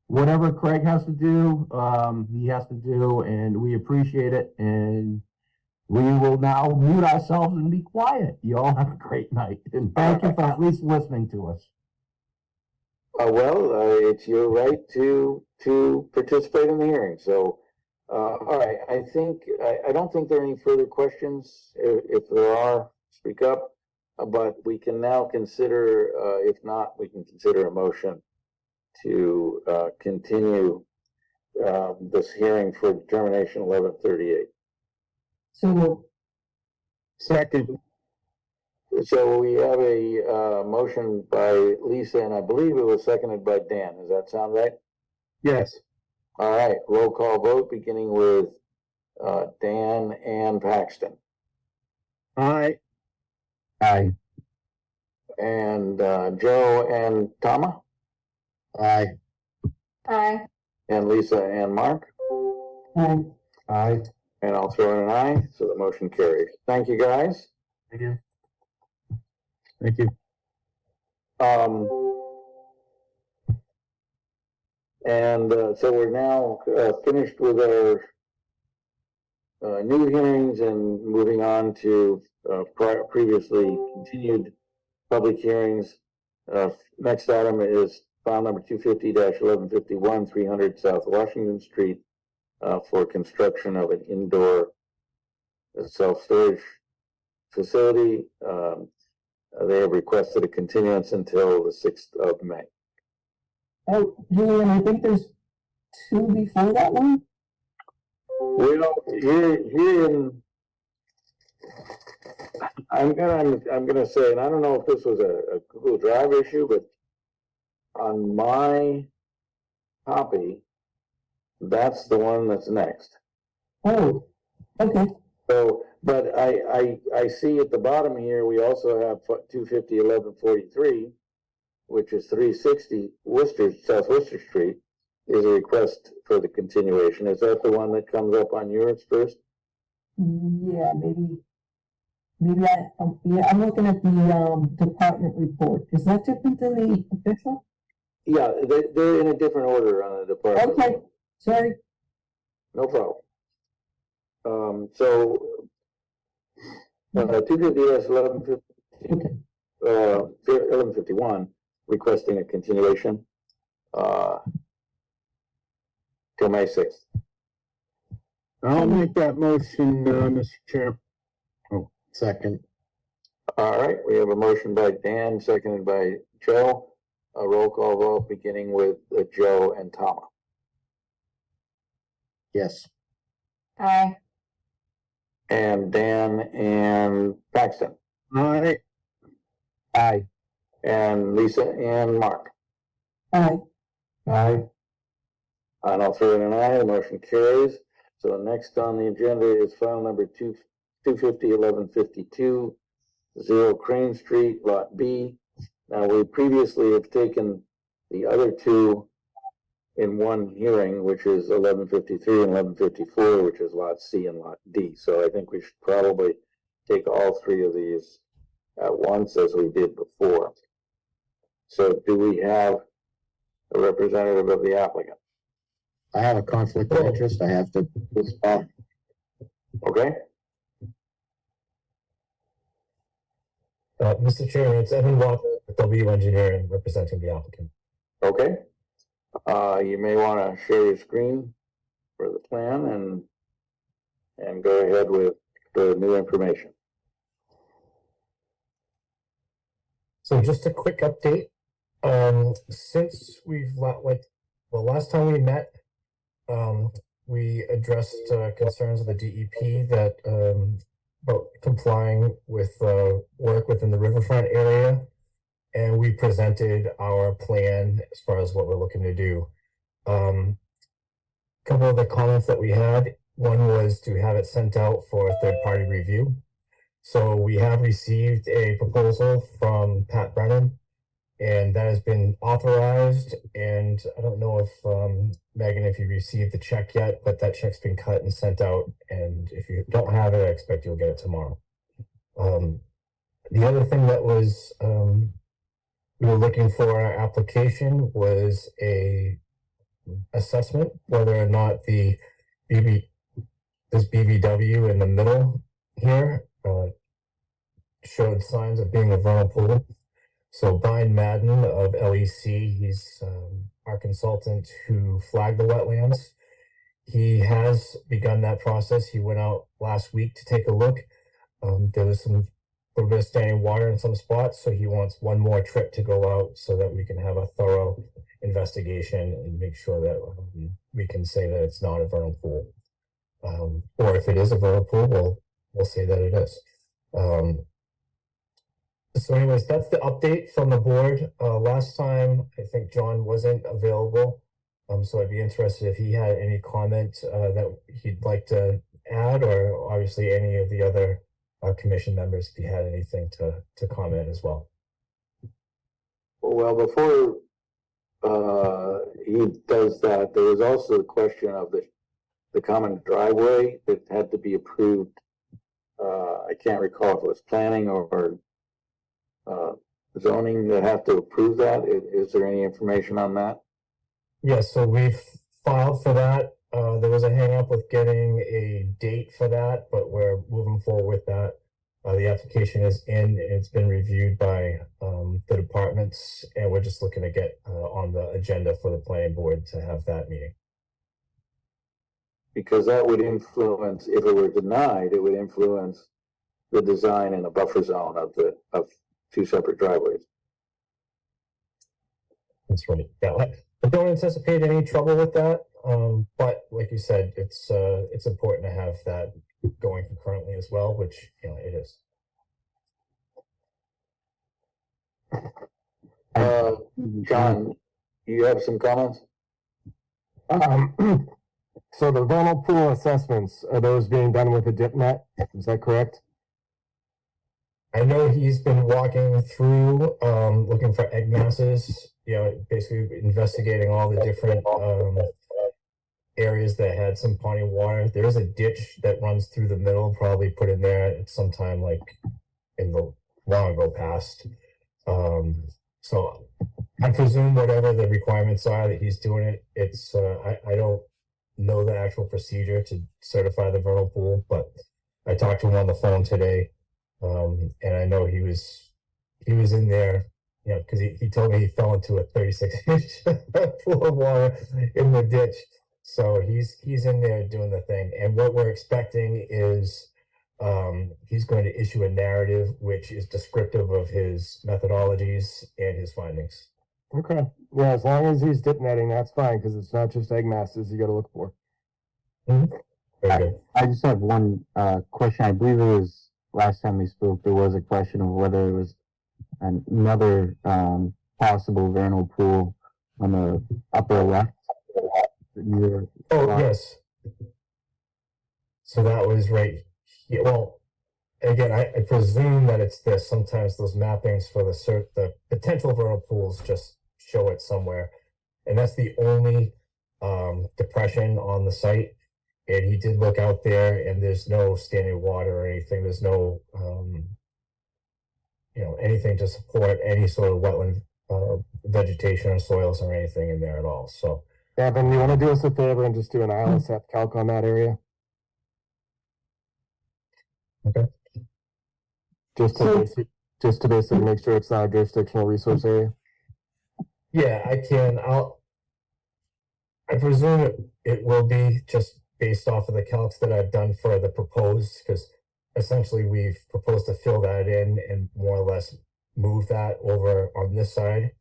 whatever Craig has to do, he has to do, and we appreciate it, and we will now mute ourselves and be quiet. You all have a great night, and thank you for at least listening to us. It's your right to participate in the hearing, so, all right, I don't think there are any further questions. If there are, speak up, but we can now consider, if not, we can consider a motion to continue this hearing for determination 1138. So Second, So we have a motion by Lisa, and I believe it was seconded by Dan. Does that sound right? yes. All right, roll call vote, beginning with Dan and Paxton. Aye. Aye. And Joe and Tama, Aye. Aye. and Lisa and Mark, Aye. and I'll throw in an aye, so the motion carries. Thank you, guys. Thank you. Thank you. So we're now finished with our new hearings and moving on to previously continued public hearings. Next item is file number 250-1151, 300 South Washington Street, for construction of an indoor self-storage facility. They have requested a continuance until the 6th of May. Oh, Julian, I think there's two before that one. Well, here in I'm gonna say, and I don't know if this was a Google Drive issue, but on my copy, that's the one that's next. Oh, okay. So, but I see at the bottom here, we also have 250-1143, which is 360 South Worcester Street, is a request for the continuation. Is that the one that comes up on yours first? Yeah, maybe yeah, I'm looking at the, department report. Is that different than the official? Yeah, they're in a different order on the department. Okay, sorry. No problem. So, 250-1151, requesting a continuation, till May 6th. I'll make that motion, Mr. Chair. Second. All right, we have a motion by Dan, seconded by Joe. A roll call vote beginning with Joe and Tama. Yes. Aye. And Dan and Paxton. Aye. Aye. And Lisa and Mark. Aye. Aye. And I'll throw in an aye, the motion carries. So next on the agenda is file number 250-1152, 0 Crane Street, Lot B. Now, we previously have taken the other two in one hearing, which is 1153 and 1154, which is Lot C and Lot D. So I think we should probably take all three of these at once as we did before. So do we have a representative of the applicant? I have a conflict of interest. I have to respond. Okay. Mr. Chairman, it's Evan Walker with W Engineering representing the applicant. Okay. You may want to share your screen for the plan and go ahead with the new information. So just a quick update. Since last time we met, we addressed concerns of the DEP that about complying with work within the riverfront area, and we presented our plan as far as what we're looking to do. Couple of the comments that we had, one was to have it sent out for third-party review. So we have received a proposal from Pat Brennan, and that has been authorized. And I don't know if, Megan, if you received the check yet, but that check's been cut and sent out. And if you don't have it, I expect you'll get it tomorrow. The other thing that was, we were looking for in our application was a assessment, whether or not this BVW in the middle here showed signs of being a vernal pool. So Brian Madden of LEC, he's our consultant who flagged the wetlands. He has begun that process. He went out last week to take a look. There was a little bit of standing water in some spots, so he wants one more trip to go out so that we can have a thorough investigation and make sure that we can say that it's not a vernal pool. Or if it is a vernal pool, we'll say that it is. So anyways, that's the update from the board. Last time, I think John wasn't available. So I'd be interested if he had any comment that he'd like to add, or obviously any of the other commission members, if he had anything to comment as well. Well, before he does that, there was also the question of the common driveway that had to be approved. I can't recall if it was planning or zoning that have to approve that. Is there any information on that? Yes, so we've filed for that. There was a hang up with getting a date for that, but we're moving forward with that. The application is in, it's been reviewed by the departments, and we're just looking to get on the agenda for the planning board to have that meeting. Because that would influence, if it were denied, it would influence the design and the buffer zone of two separate driveways. That's right. Yeah, I don't anticipate any trouble with that. But like you said, it's important to have that going concurrently as well, which it is. John, you have some comments? So the vernal pool assessments, are those being done with a dip net? Is that correct? I know he's been walking through, looking for egg masses, basically investigating all the different, areas that had some ponding water. There is a ditch that runs through the middle, probably put in there at some time like in the long ago past. So I presume whatever the requirements are that he's doing it, it's, I don't know the actual procedure to certify the vernal pool, but I talked to him on the phone today. And I know he was in there, because he told me he fell into a 36-inch pool of water in the ditch. So he's in there doing the thing. And what we're expecting is he's going to issue a narrative which is descriptive of his methodologies and his findings. Okay. Yeah, as long as he's dip netting, that's fine, because it's not just egg masses you got to look for. Mm-hmm. Very good. I just have one question. I believe it was last time we spoke, there was a question of whether it was another possible vernal pool on the upper left. Yes. So that was right here. Well, again, I presume that it's this. Sometimes those mappings for the potential vernal pools just show it somewhere. And that's the only depression on the site. And he did look out there, and there's no standing water or anything. There's no, anything to support any sort of wetland vegetation or soils or anything in there at all. So, Evan, you want to do us a favor and just do an ILSF calc on that area? Okay. Just to basically make sure it's not a jurisdictional resource area. Yeah, I can. I presume it will be just based off of the calcs that I've done for the proposed, because essentially we've proposed to fill that in and more or less move that over on this side.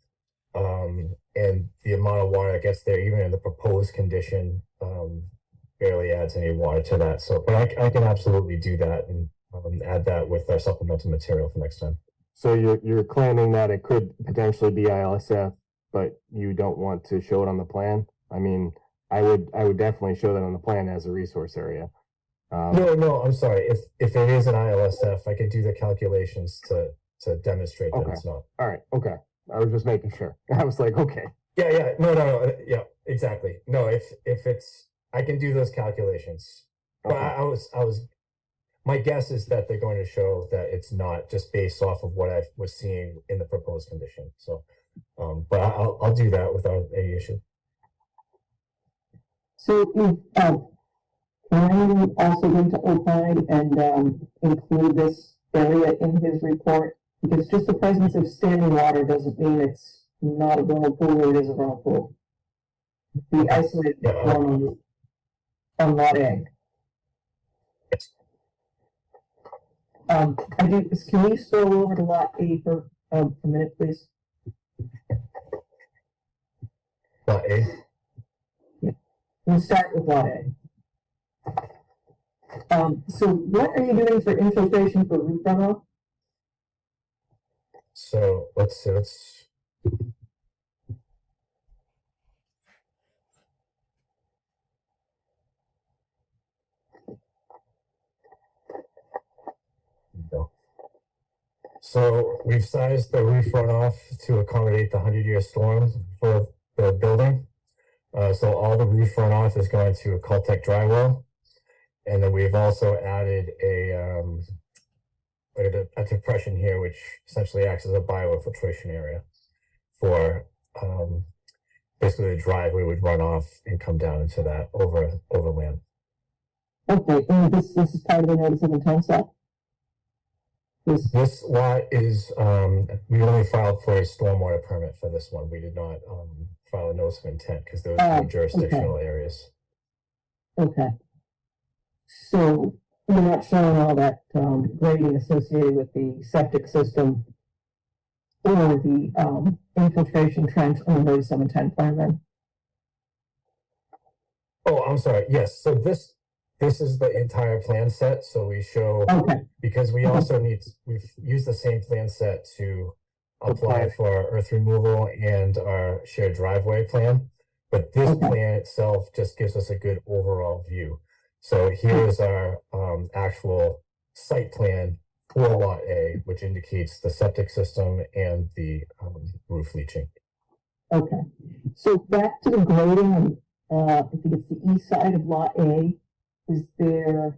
And the amount of water that gets there, even in the proposed condition, barely adds any water to that. So, but I can absolutely do that and add that with our supplemental material for next time. So you're claiming that it could potentially be ILSF, but you don't want to show it on the plan? I mean, I would definitely show that on the plan as a resource area. No, I'm sorry. If it is an ILSF, I could do the calculations to demonstrate that it's not. All right. Okay. I was just making sure. I was like, okay. Yeah. No. Yeah, exactly. No, if it's, I can do those calculations. But Okay. my guess is that they're going to show that it's not, just based off of what I was seeing in the proposed condition. So, but I'll do that without any issue. So, Ryan also going to opine and include this area in his report, because just the presence of standing water doesn't mean it's not a vernal pool or it is a vernal pool. The isolated one on lot A. Can we scroll over to lot A for a minute, please? Lot A. We'll start with lot A. So what are you doing for infiltration for root runoff? So let's see. So we've sized the roof runoff to accommodate the 100-year storm for the building. So all the roof runoff is going to a Cultec drywall. And then we've also added a depression here, which essentially acts as a bioinfiltration area for basically the driveway would run off and come down into that overland. Okay, and this is part of the notice of intent set? This lot is, we only filed for a stormwater permit for this one. We did not file a notice of intent because there was no jurisdictional areas. Okay. So you're not showing all that grading associated with the septic system or the infiltration trench on the notice of intent plan then? Oh, I'm sorry. Yes. So this is the entire plan set. So we show, because we also we've used the same plan set to apply for our earth removal and our shared driveway plan. But this plan itself just gives us a good overall view. So here is our actual site plan for Lot A, which indicates the septic system and the roof leaching. Okay, so back to the grading, I think it's the east side of Lot A. Is there,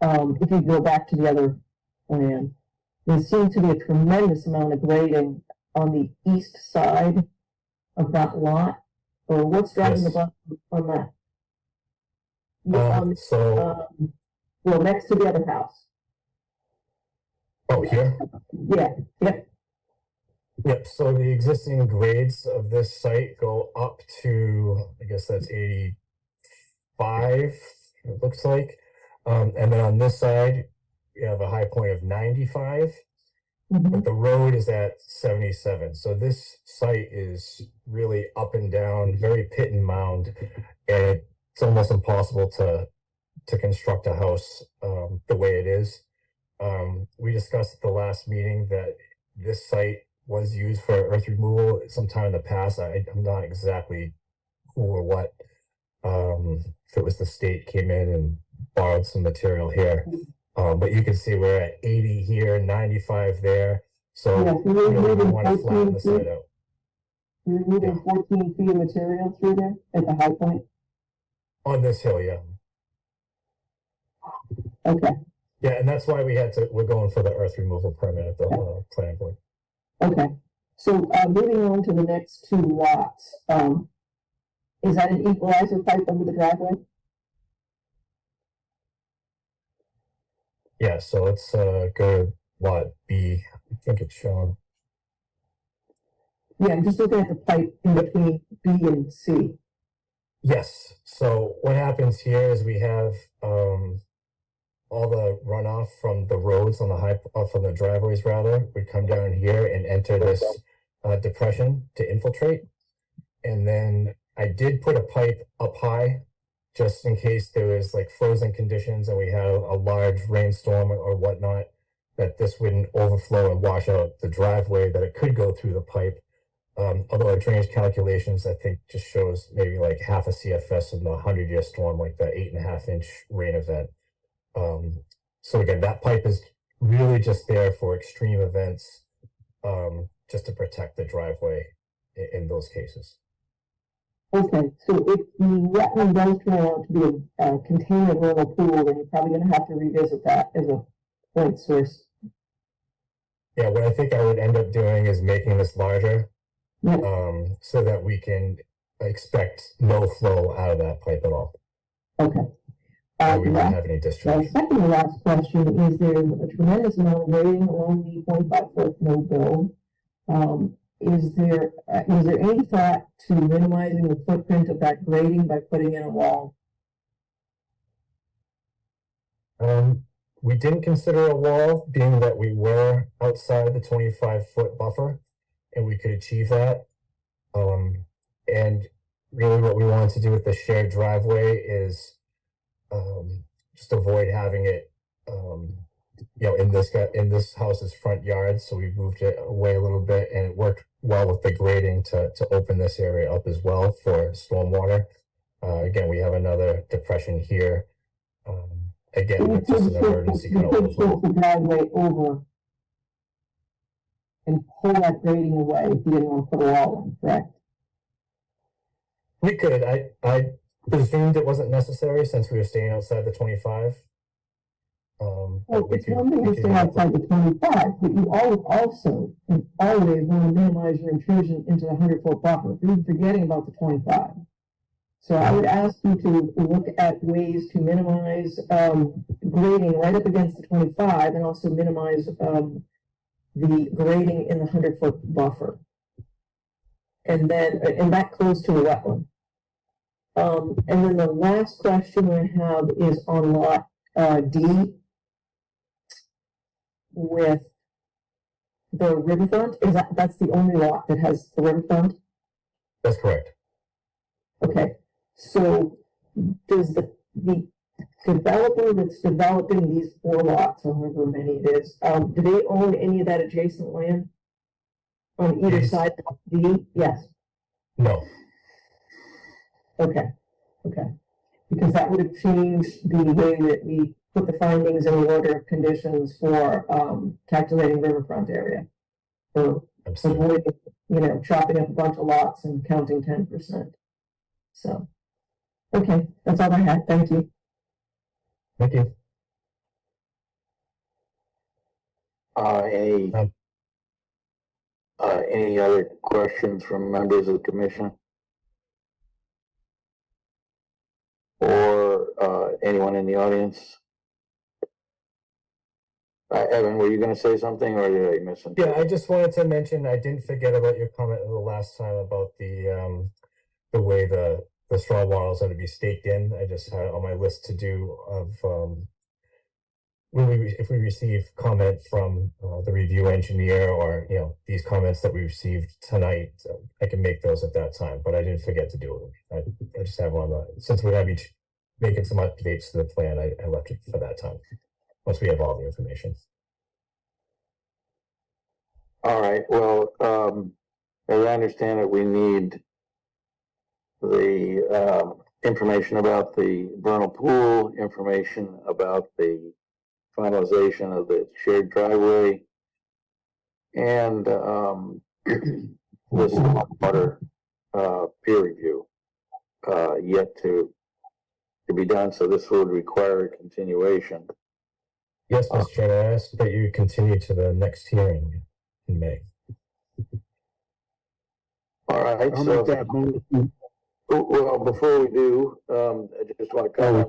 if you go back to the other plan, there seemed to be a tremendous amount of grading on the east side of that lot, or what's driving the bus on that? Well, next to the other house. Oh, here? Yeah, yep. Yep, so the existing grades of this site go up to, I guess that's 85, it looks like. And then on this side, we have a high point of 95, but the road is at 77. So this site is really up and down, very pit and mound, and it's almost impossible to construct a house the way it is. We discussed at the last meeting that this site was used for earth removal sometime in the past. I'm not exactly who or what. If it was the state came in and borrowed some material here. But you can see we're at 80 here, 95 there. So really we want to flatten the site out. You're moving 14 feet of material through there at the high point? On this hill, yeah. Okay. Yeah, and that's why we're going for the earth removal permit at the planning board. Okay, so moving on to the next two lots, is that an equalizer pipe under the driveway? Yeah, so let's go to lot B. I think it's shown. Yeah, I'm just looking at the pipe in between B and C. Yes, so what happens here is we have all the runoff from the roads on the from the driveways rather, would come down here and enter this depression to infiltrate. And then I did put a pipe up high just in case there was like frozen conditions and we had a large rainstorm or whatnot, that this wouldn't overflow and wash out the driveway, that it could go through the pipe. Although our drainage calculations, I think, just shows maybe like half a CFS in the 100-year storm, like the 8.5-inch rain event. So again, that pipe is really just there for extreme events, just to protect the driveway in those cases. Okay, so if the wetland does turn out to be a container vernal pool, then you're probably gonna have to revisit that as a point source. Yeah, what I think I would end up doing is making this larger, Yep. so that we can expect no flow out of that pipe at all. Okay. And we wouldn't have any discharge. Second to last question is there a tremendous amount of grading along the 25-foot no build. Is there any thought to minimizing the footprint of that grading by putting in a wall? We didn't consider a wall, being that we were outside the 25-foot buffer and we could achieve that. And really what we wanted to do with the shared driveway is just avoid having it in this house's front yard. So we moved it away a little bit, and it worked well with the grading to open this area up as well for stormwater. Again, we have another depression here. Again, with just an emergency kind of overflow. The driveway over and pull that grading away if you didn't want to put a wall in, correct? We could. I presumed it wasn't necessary since we were staying outside the 25. Well, it's one thing to stay outside the 25, but you also and always want to minimize your intrusion into the 100-foot buffer. You're forgetting about the 25. So I would ask you to look at ways to minimize grading right up against the 25 and also minimize the grading in the 100-foot buffer. And that close to a wetland. And then the last question I have is on lot D with the riverfront. That's the only lot that has the riverfront? That's correct. Okay. So does the developer that's developing these 4 lots, however many it is, do they own any of that adjacent land? On either Yes. side of D? Yes, No, okay, okay. Because that would have changed the way that we put the findings in the order of conditions for, calculating riverfront area. For absolutely. avoiding, chopping up a bunch of lots and counting 10%. So, okay, that's all I had, thank you. Thank you. Any other questions from members of the commission? Or, anyone in the audience? Evan, were you gonna say something or did I miss something? Yeah, I just wanted to mention, I didn't forget about your comment the last time about the way the straw wattles are to be staked in. I just had it on my list to do of, if we receive comment from the review engineer or, these comments that we received tonight, I can make those at that time, but I didn't forget to do it. I just have on since we have each making some updates to the plan, I left it for that time, once we have all the information. All right, well, as I understand it, we need the, information about the vernal pool, information about the finalization of the shared driveway, and, the stormwater, peer review, yet to be done, so this would require a continuation. Yes, Mr. Chairman, I ask that you continue to the next hearing in May. All right, I'll so, make that motion. well, before we do, I just want to comment.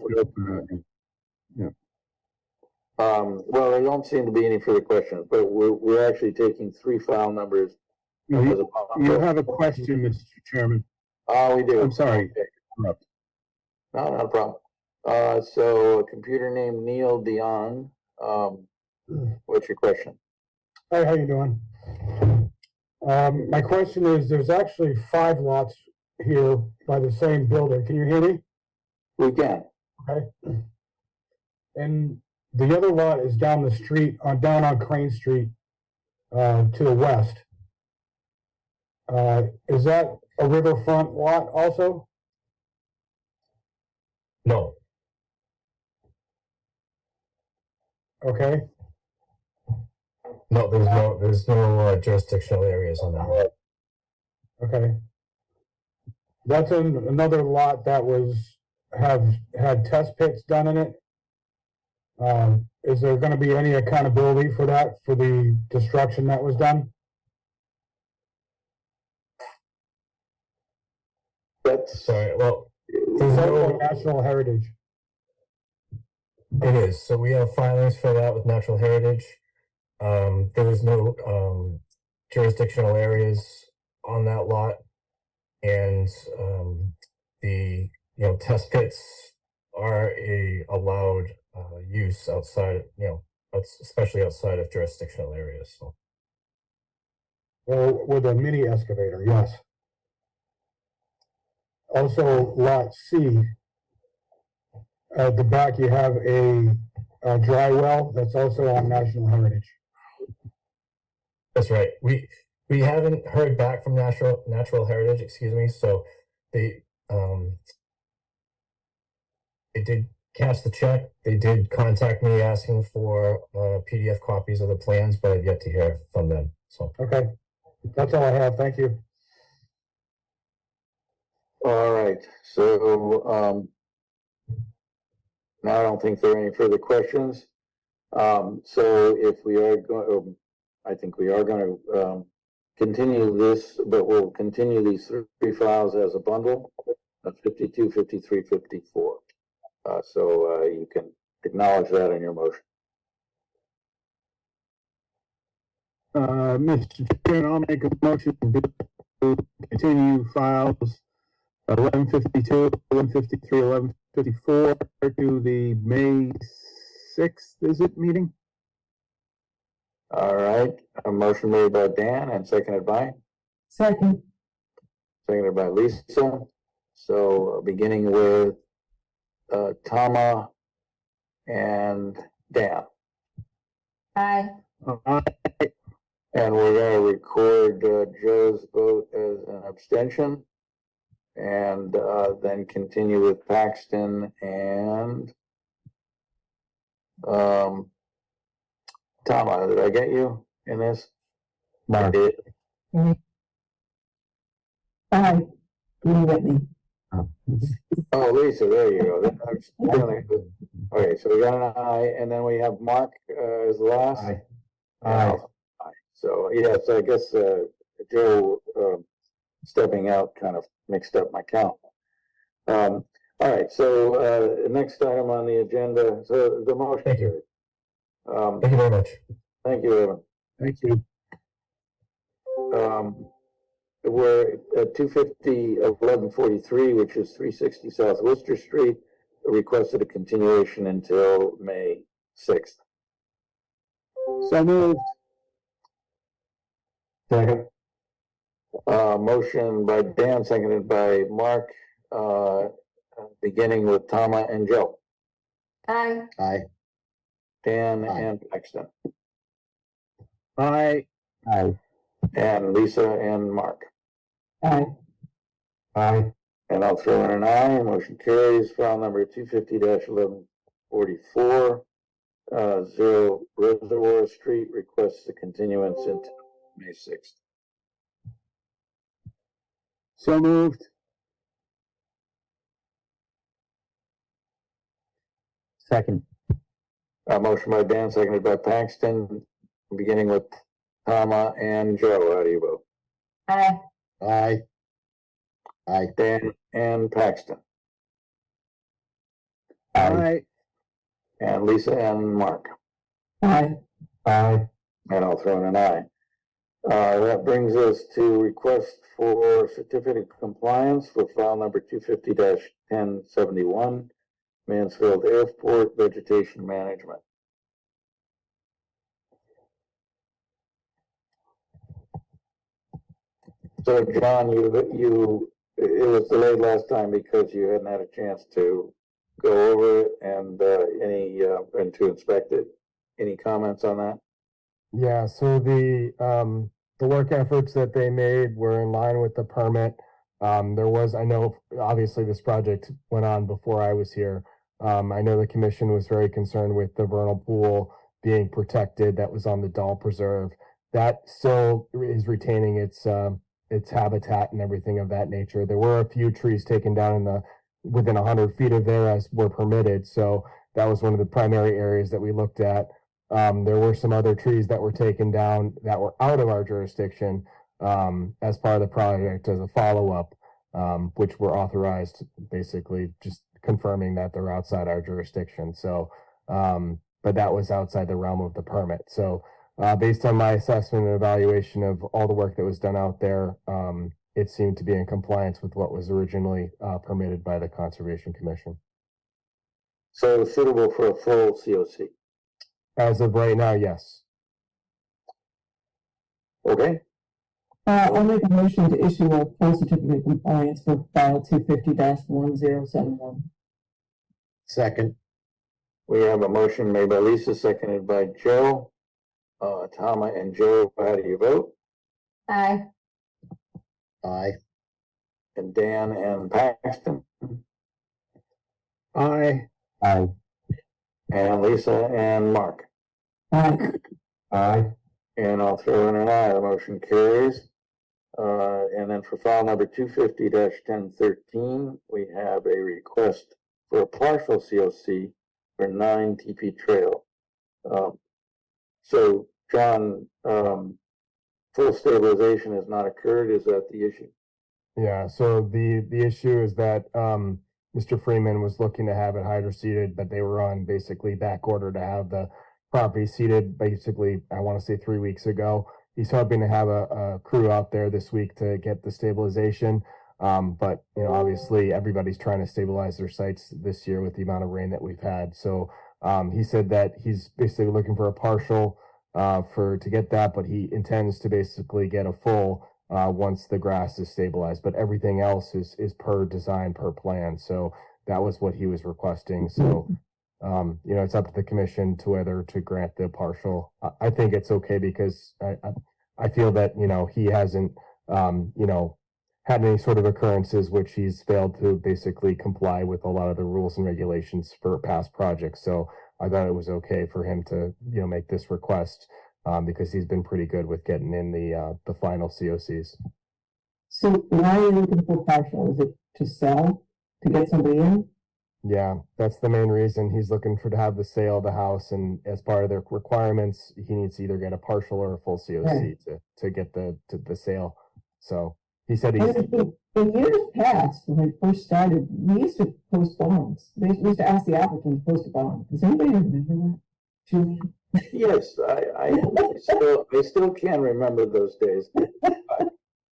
Well, there don't seem to be any further questions, but we're actually taking 3 file numbers. No, as a you bundle. have a question, Mr. Chairman. Oh, we do. I'm sorry. Okay. No, not a problem. So a computer named Neil Dion, what's your question? Hi, how you doing? My question is, there's actually 5 lots here by the same builder. Can you hear me? We can. Okay. And the other lot is down the street, down on Crane Street, to the west. Is that a riverfront lot also? No, Okay. no, there's no jurisdictional areas on that one. Okay. That's another lot that had test pits done in it. Is there gonna be any accountability for that, for the destruction that was done? That's, Sorry, well, Is there's that no, national heritage? it is, so we have filings for that with Natural Heritage. There is no jurisdictional areas on that lot. And the test pits are a allowed use outside, especially outside of jurisdictional areas. So Well, with a mini excavator, yes. Also, lot C, at the back, you have a dry well that's also on national heritage. that's right. We haven't heard back from Natural Heritage, excuse me. So they did cash the check. They did contact me asking for PDF copies of the plans, but I've yet to hear from them. So Okay, that's all I have. Thank you. all right, so, now I don't think there are any further questions. So if we are going, I think we are going to, continue this, but we'll continue these 3 files as a bundle of 52, 53, 54. So you can acknowledge that in your motion. Mr. Chairman, I'll make a motion to continue files 1152, 1153, 1154 to the May 6th, is it, meeting? All right, a motion made by Dan and seconded by? Second. Seconded by Lisa. So beginning with Tama and Dan. Aye. And we're gonna record Joe's vote as an abstention. And then continue with Paxton and Tama, did I get you in this? Mark. I did. Aye. Lee Whitney. Oh, Lisa, there you go. Okay, so we got an aye, and then we have Mark as the last. Aye. Aye. So, yes, I guess Joe stepping out kind of mixed up my count. All right, so next item on the agenda, so the motion. Thank you. Um, Thank you very much. Thank you, Evan. Thank you. We're at 250-1143, which is 360 South Worcester Street, requested a continuation until May 6th. So moved. Second. Motion by Dan, seconded by Mark, beginning with Tama and Joe. Aye. Aye. Dan Aye. and Paxton. Aye. Aye. And Lisa and Mark. Aye. Aye. And I'll throw in an aye. Motion carries. File number 250-1144, 0 Reservoir Street, requests a continuance until May 6th. So moved. Second. Motion by Dan, seconded by Paxton, beginning with Tama and Joe. How do you vote? Aye. Aye. Aye. Dan and Paxton, Aye. and Lisa and Mark. Aye. Aye. And I'll throw in an aye. That brings us to request for certificate of compliance for file number 250-1071, Mansfield Airport Vegetation Management. So John, it was delayed last time because you hadn't had a chance to go over it and and to inspect it. Any comments on that? Yeah, so the work efforts that they made were in line with the permit. There was, I know, obviously this project went on before I was here. I know the commission was very concerned with the vernal pool being protected that was on the Dahl Preserve. That still is retaining its habitat and everything of that nature. There were a few trees taken down within 100 feet of there as were permitted. So that was one of the primary areas that we looked at. There were some other trees that were taken down that were out of our jurisdiction as part of the project as a follow-up, which were authorized, basically just confirming that they're outside our jurisdiction. So, but that was outside the realm of the permit. So based on my assessment and evaluation of all the work that was done out there, it seemed to be in compliance with what was originally permitted by the Conservation Commission. So suitable for a full COC. As of right now, yes. Okay. I'll make a motion to issue a full certificate of compliance for file 250-1071. Second. We have a motion made by Lisa, seconded by Joe. Tama and Joe, how do you vote? Aye. Aye. And Dan and Paxton, Aye. Aye. and Lisa and Mark. Aye. Aye. And I'll throw in an aye. The motion carries. And then for file number 250-1013, we have a request for a partial COC for 9 TP Trail. So, John, full stabilization has not occurred. Is that the issue? Yeah, so the issue is that Mr. Freeman was looking to have it hydroseeded, but they were on basically back order to have the property seeded basically, I want to say 3 weeks ago. He's hoping to have a crew out there this week to get the stabilization. But you know, obviously everybody's trying to stabilize their sites this year with the amount of rain that we've had. So he said that he's basically looking for a partial to get that, but he intends to basically get a full once the grass is stabilized. But everything else is per design, per plan. So that was what he was requesting. So It's up to the commission to whether to grant the partial. I think it's okay because I feel that, he hasn't, had any sort of occurrences which he's failed to basically comply with a lot of the rules and regulations for past projects. So I thought it was okay for him to, make this request, because he's been pretty good with getting in the final COCs. So why are you looking for partial? Is it to sell, to get somebody in? Yeah, that's the main reason. He's looking to have the sale of the house, and as part of their requirements, he needs to either get a partial or a full COC Right. to get the sale. So he said he's In years past, when it first started, we used to post bonds. We used to ask the applicant to post a bond. Does anybody remember that? Julian? Yes, I still can remember those days.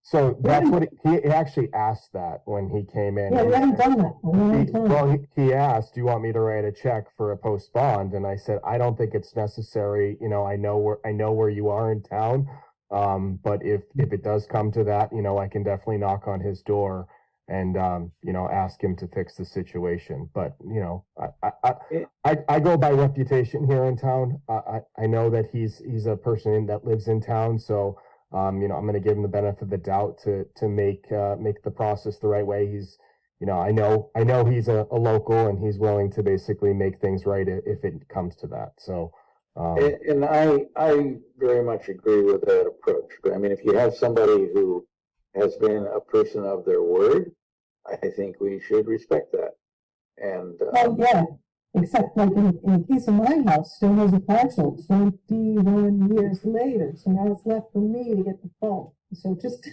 so that's what he actually asked that when he came in. Yeah, we haven't done that for a long time. Well, he asked, "Do you want me to write a check for a post bond?" And I said, "I don't think it's necessary. I know where you are in town. But if it does come to that, I can definitely knock on his door and ask him to fix the situation. But I go by reputation here in town. I know that he's a person that lives in town, so I'm going to give him the benefit of the doubt to make the process the right way. He's I know he's a local, and he's willing to basically make things right if it comes to that. So. And I very much agree with that approach. But I mean, if you have somebody who has been a person of their word, I think we should respect that. And Oh, yeah, except like in the case of my house, still has a partial 21 years later, so now it's left for me to get the full. So just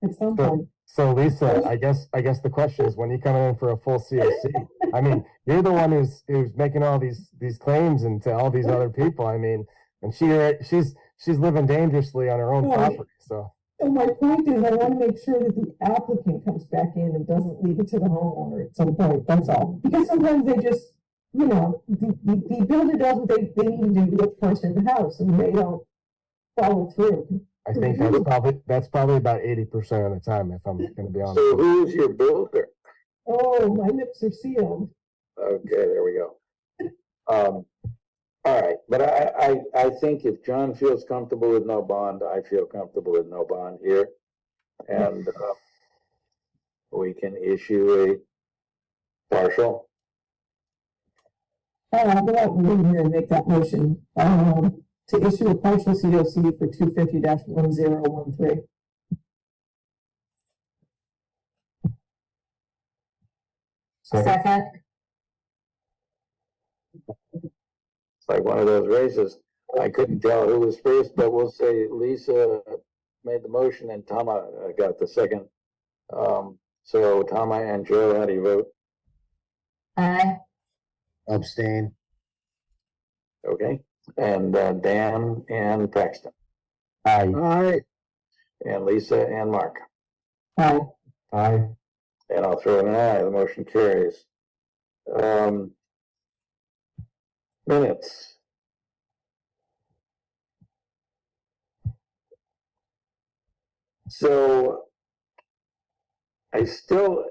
at some point. So Lisa, I guess the question is, when you coming in for a full COC? I mean, you're the one who's making all these claims and to all these other people. I mean, and she's living dangerously on her own property. So my point is, I want to make sure that the applicant comes back in and doesn't leave it to the homeowner at some point. That's all. Because sometimes they just, the builder does what they need to do to get the person in the house, and they don't follow through. I think that's probably about 80% of the time, if I'm going to be honest. So who's your builder? Oh, my lips are sealed. Okay, there we go. All right, but I think if John feels comfortable with no bond, I feel comfortable with no bond here. And we can issue a partial. I'll go out and here and make that motion to issue a partial COC for 250-1013. Second. It's like one of those races. I couldn't tell who was first, but we'll say Lisa made the motion and Tama got the second. So Tama and Joe, how do you vote? Aye. Abstain. Okay. And Dan and Paxton. Aye. All right. And Lisa and Mark. Aye. Aye. And I'll throw in an aye. The motion carries. Minutes. So I still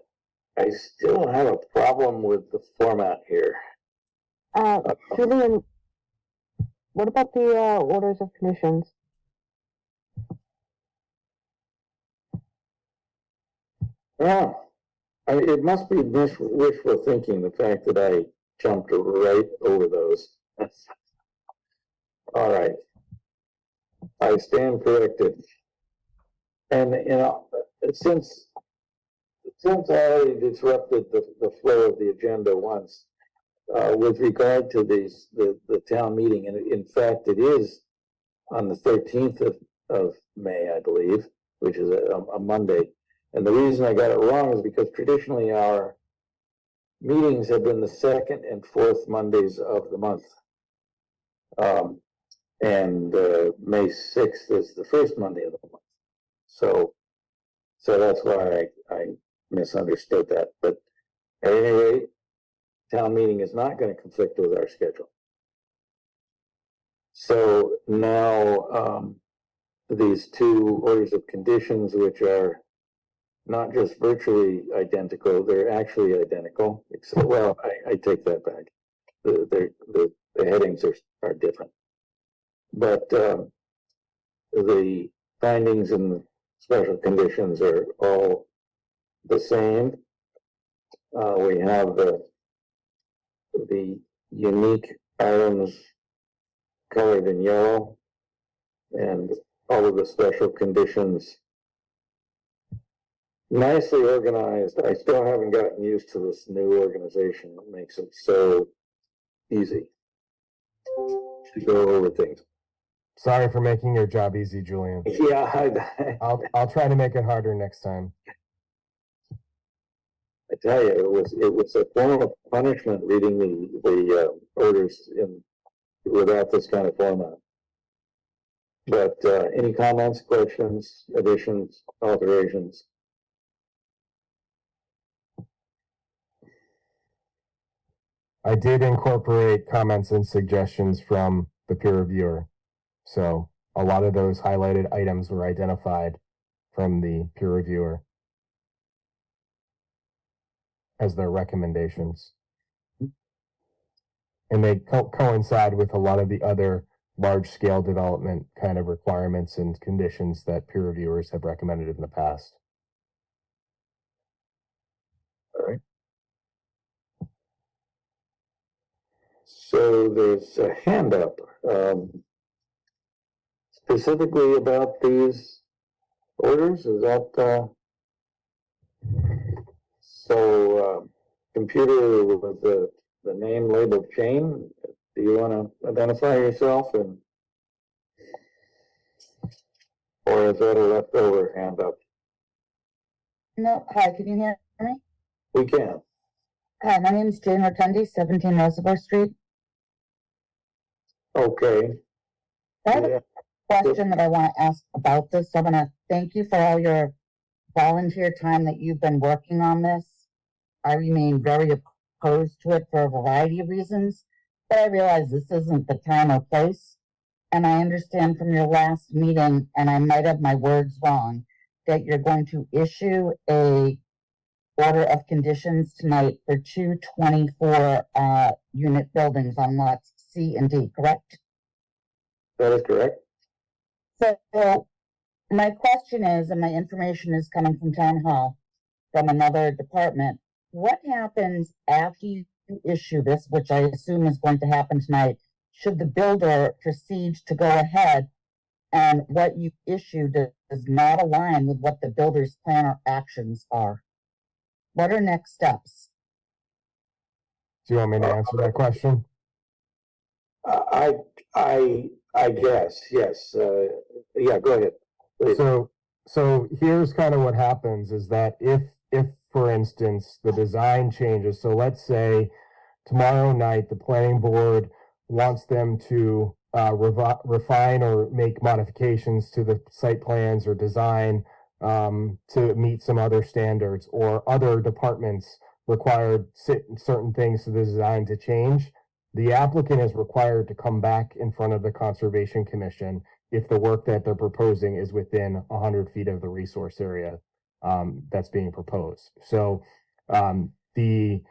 have a problem with the format here. Julian, what about the orders of conditions? Yeah, it must be wishful thinking, the fact that I jumped right over those. All right. I stand corrected. And, since I already disrupted the flow of the agenda once, with regard to the town meeting, and in fact, it is on the 13th of May, I believe, which is a Monday. And the reason I got it wrong is because traditionally our meetings have been the second and fourth Mondays of the month. And May 6th is the first Monday of the month. So that's why I misunderstood that. But at any rate, town meeting is not going to conflict with our schedule. So now these two orders of conditions, which are not just virtually identical, they're actually identical, except, well, I take that back. the headings are different. But, the findings and special conditions are all the same. We have the unique items colored in yellow, and all of the special conditions nicely organized. I still haven't gotten used to this new organization that makes it so easy to go over things. Sorry for making your job easy, Julian. Yeah, I'll try to make it harder next time. I tell you, it was a form of punishment reading the orders without this kind of format. But any comments, questions, additions, alterations? I did incorporate comments and suggestions from the peer reviewer. So a lot of those highlighted items were identified from the peer reviewer as their recommendations. And they coincide with a lot of the other large-scale development kind of requirements and conditions that peer reviewers have recommended in the past. All right. So there's a hand up specifically about these orders. Is that computer with the name labeled Jane? Do you want to identify yourself, or is that a leftover hand up? No, hi, can you hear me? We can. Hi, my name is Jane Rotundi, 17 Reservoir Street. Okay. I have a question that I want to ask about this. I want to thank you for all your volunteer time that you've been working on this. I remain very opposed to it for a variety of reasons, but I realize this isn't the time or place. And I understand from your last meeting, and I might have my words wrong, that you're going to issue a order of conditions tonight for 224 unit buildings on lots C and D, correct? That is correct. So my question is, and my information is coming from Town Hall, from another department, what happens after you issue this, which I assume is going to happen tonight, should the builder proceed to go ahead and what you issue does not align with what the builder's plan or actions are? What are next steps? Do you want me to answer that question? I guess, yes. Yeah, go ahead. Please. So here's kind of what happens is that if for instance the design changes, so let's say tomorrow night the planning board wants them to refine or make modifications to the site plans or design to meet some other standards, or other departments required certain things to the design to change, the applicant is required to come back in front of the Conservation Commission if the work that they're proposing is within 100 feet of the resource area that's being proposed. So the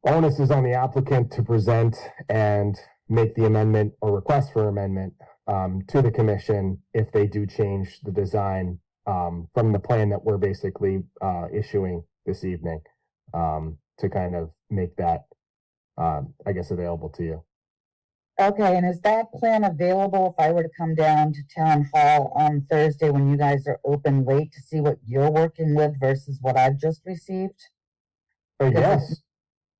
onus is on the applicant to present and make the amendment or request for amendment to the commission if they do change the design from the plan that we're basically issuing this evening to kind of make that, I guess, available to you. Okay, and is that plan available if I were to come down to Town Hall on Thursday when you guys are open late to see what you're working with versus what I've just received? Yes.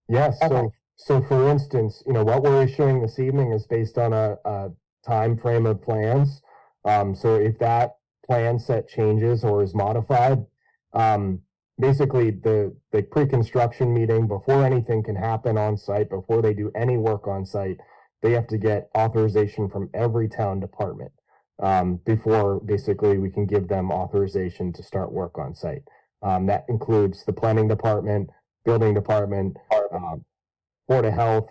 Yes. Okay. So for instance, what we're issuing this evening is based on a time frame of plans. So if that plan set changes or is modified, basically the pre-construction meeting, before anything can happen on site, before they do any work on site, they have to get authorization from every town department before basically we can give them authorization to start work on site. That includes the planning department, building department, Board of Health,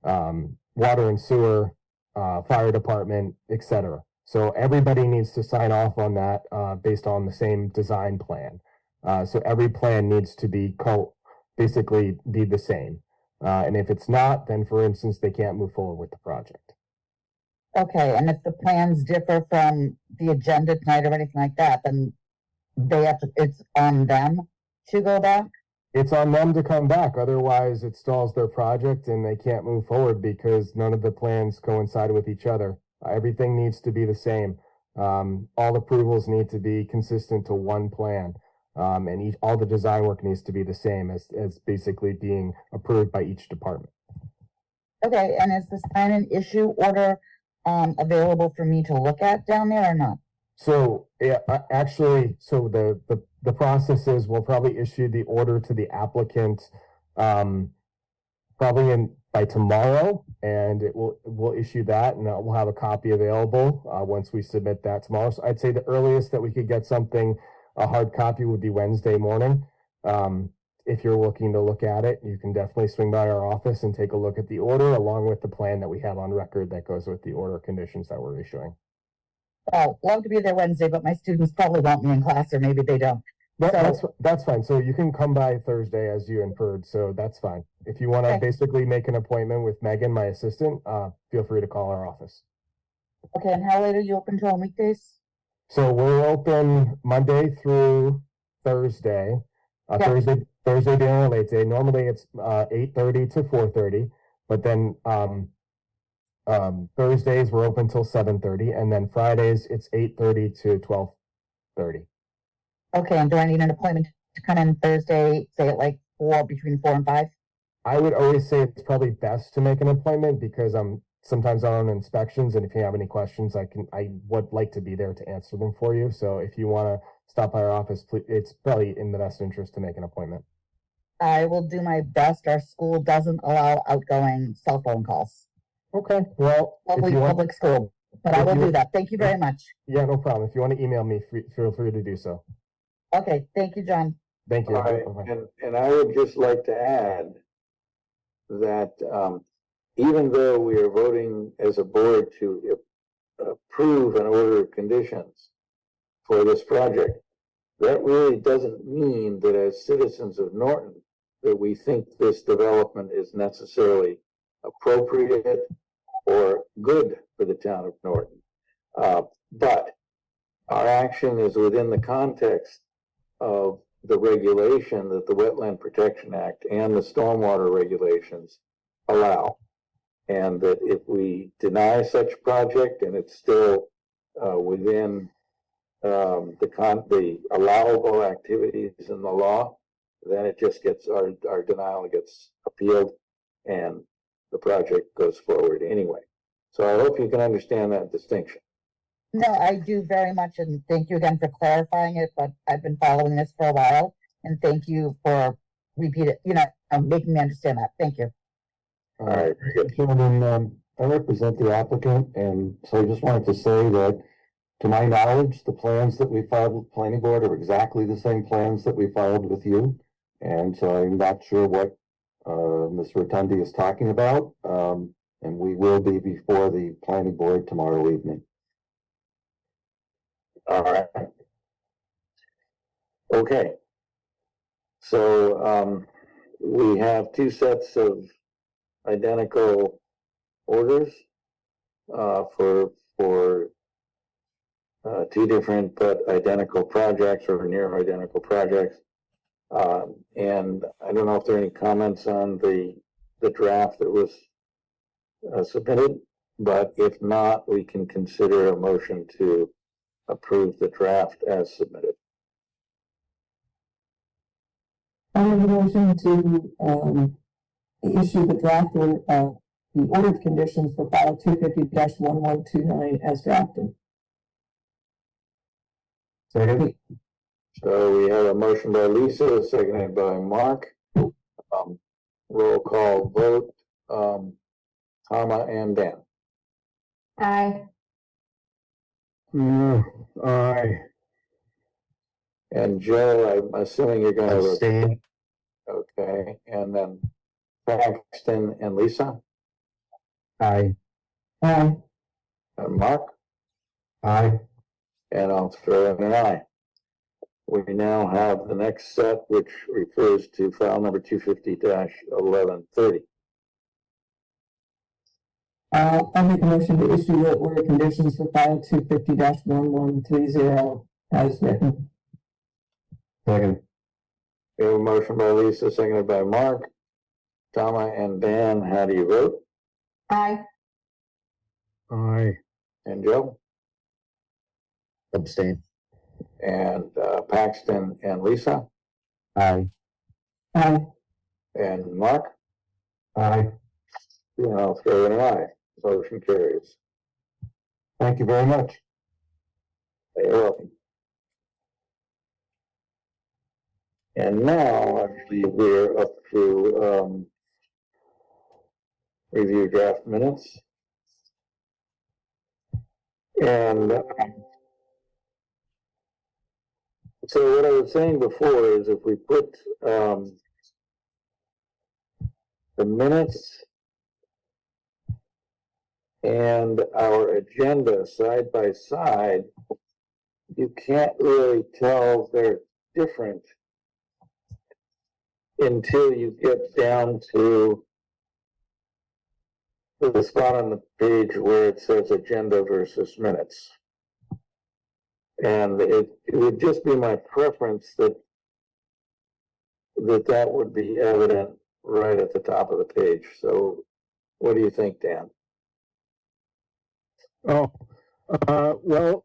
water and sewer, fire department, etc. So everybody needs to sign off on that based on the same design plan. So every plan needs to be basically be the same. And if it's not, then for instance, they can't move forward with the project. Okay, and if the plans differ from the agenda tonight or anything like that, then they have to, it's on them to go back? It's on them to come back. Otherwise, it stalls their project and they can't move forward because none of the plans coincide with each other. Everything needs to be the same. All approvals need to be consistent to one plan. And all the design work needs to be the same as basically being approved by each department. Okay, and is the sign and issue order available for me to look at down there or not? So yeah, actually, so the process is we'll probably issue the order to the applicant probably by tomorrow, and we'll issue that, and we'll have a copy available once we submit that tomorrow. So I'd say the earliest that we could get something, a hard copy, would be Wednesday morning. If you're looking to look at it, you can definitely swing by our office and take a look at the order along with the plan that we have on record that goes with the order conditions that we're issuing. Well, love to be there Wednesday, but my students probably want me in class, or maybe they don't. That's fine. So you can come by Thursday as you inferred, so that's fine. If you want to basically make an appointment with Megan, my assistant, feel free to call our office. Okay, and how late are you open till on weekdays? So we're open Monday through Thursday. Thursday being a late day. Normally it's 8:30 to 4:30, but then Thursdays we're open till 7:30, and then Fridays it's 8:30 to 12:30. Okay, and do I need an appointment to come in Thursday, say at like between 4 and 5? I would always say it's probably best to make an appointment because I'm sometimes on inspections, and if you have any questions, I would like to be there to answer them for you. So if you want to stop by our office, please, it's probably in the best interest to make an appointment. I will do my best. Our school doesn't allow outgoing cell phone calls. Okay, well, public school, but I will do that. Thank you very much. Yeah, no problem. If you want to email me, feel free to do so. Okay, thank you, John. Thank you. All right, and I would just like to add that even though we are voting as a board to approve an order of conditions for this project, that really doesn't mean that as citizens of Norton that we think this development is necessarily appropriate or good for the town of Norton. But our action is within the context of the regulation that the Wetland Protection Act and the stormwater regulations allow. And that if we deny such project and it's still within the allowable activities in the law, then it just gets, our denial gets appealed and the project goes forward anyway. So I hope you can understand that distinction. No, I do very much, and thank you again for clarifying it, but I've been following this for a while, and thank you for making me understand that. Thank you. All right, very good. Chairman, I represent the applicant, and so I just wanted to say that, to my knowledge, the plans that we filed with the planning board are exactly the same plans that we filed with you, and so I'm not sure what Ms. Rotundi is talking about, and we will be before the planning board tomorrow evening. All right. Okay. So we have two sets of identical orders for two different but identical projects or near identical projects. And I don't know if there are any comments on the draft that was submitted, but if not, we can consider a motion to approve the draft as submitted. I have a motion to issue the draft or the order of conditions for file 250-1129 as drafted. Second. So we have a motion by Lisa, seconded by Mark. Roll call vote. Tama and Dan. Aye. Aye. And Joe, I'm assuming you're going to Abstain. Okay, and then Paxton and Lisa. Aye. Aye. And Mark. Aye. And I'll throw in an aye. We now have the next set, which refers to file number 250-1130. I'll make a motion to issue the order of conditions for file 250-1130 as written. Second. We have a motion by Lisa, seconded by Mark. Tama and Dan, how do you vote? Aye. Aye. And Joe? Abstain. And Paxton and Lisa? Aye. Aye. And Mark? Aye. And I'll throw in an aye. Motion carries. Thank you very much. You're welcome. And now, I believe we're up to review draft minutes. And so what I was saying before is if we put the minutes and our agenda side by side, you can't really tell they're different until you get down to the spot on the page where it says agenda versus minutes. And it would just be my preference that would be evident right at the top of the page. So what do you think, Dan? Oh, well,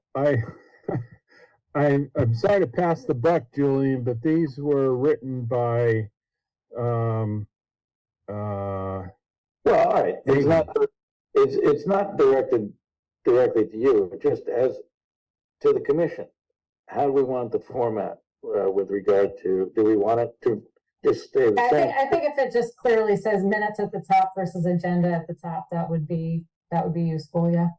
I'm sorry to pass the buck, Julian, but these were written by, well, all right. It's not directed directly to you, just as to the commission. How do we want the format with regard to? Do we want it to just stay the same? I think if it just clearly says minutes at the top versus agenda at the top, that would be useful. Yeah.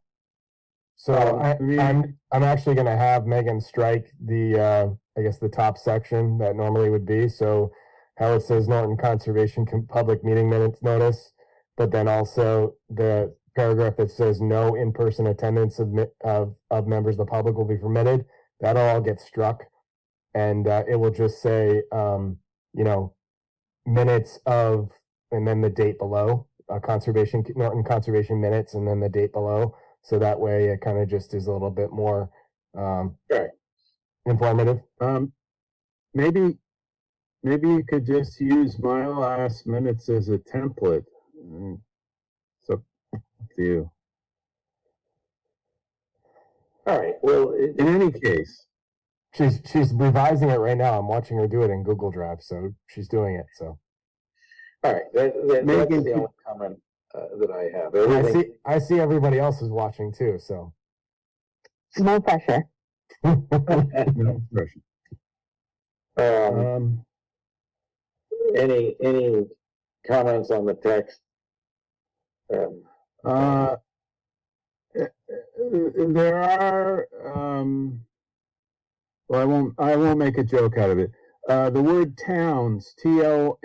So I'm actually going to have Megan strike the I guess the top section that normally would be. So how it says Norton Conservation Public Meeting Minutes Notice, but then also the paragraph that says no in-person attendance of members of the public will be permitted. That'll all get struck, and it will just say minutes of, and then the date below, Norton Conservation minutes, and then the date below. So that way it kind of just is a little bit more informative. Maybe you could just use my last minutes as a template. It's up to you. All right. Well, in any case, she's revising it right now. I'm watching her do it in Google Drive, so she's doing it. So, all right. That's the only comment that I have. I see everybody else is watching too. So, no pressure. No pressure. Any comments on the text? There are. Well, I won't make a joke out of it. The word towns, TOW,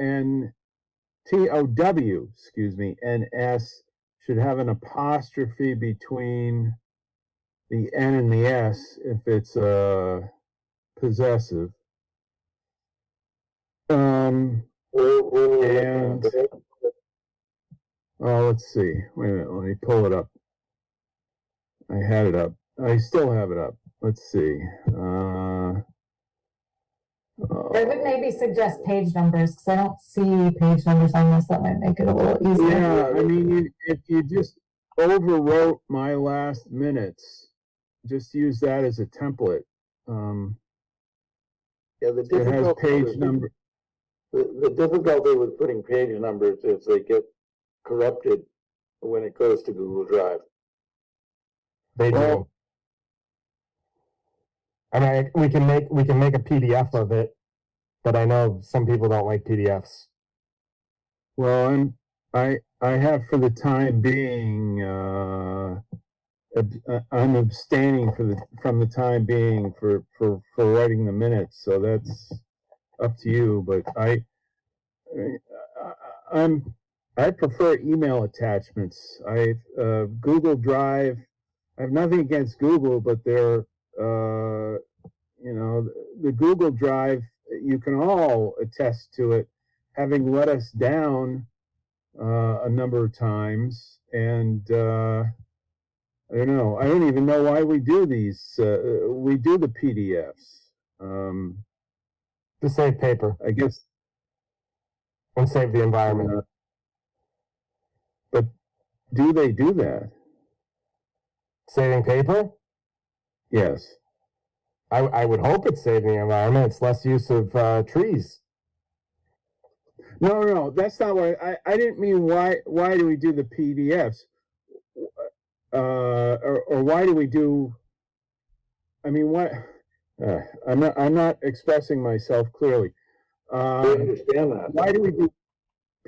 NS, should have an apostrophe between the N and the S if it's possessive. Let's see. Wait a minute. Let me pull it up. I had it up. I still have it up. Let's see. I would maybe suggest page numbers because I don't see page numbers on this. That might make it a little easier. Yeah, I mean, if you just overwrote my last minutes, just use that as a template. Yeah, the it has page number. The difficulty with putting page numbers is they get corrupted when it goes to Google Drive. They do. I mean, we can make a PDF of it, but I know some people don't like PDFs. Well, I have for the time being. I'm abstaining from the time being for writing the minutes, so that's up to you. But I prefer email attachments. Google Drive. I have nothing against Google, but they're you know, the Google Drive, you can all attest to it, having let us down a number of times. And I don't know. I don't even know why we do these. We do the PDFs. To save paper I guess. and save the environment. But do they do that? Saving paper? Yes. I would hope it's saving the environment. It's less use of trees. No, that's not what I didn't mean. Why do we do the PDFs? Or why do we do? I mean, what? I'm not expressing myself clearly. I understand that. Why do we do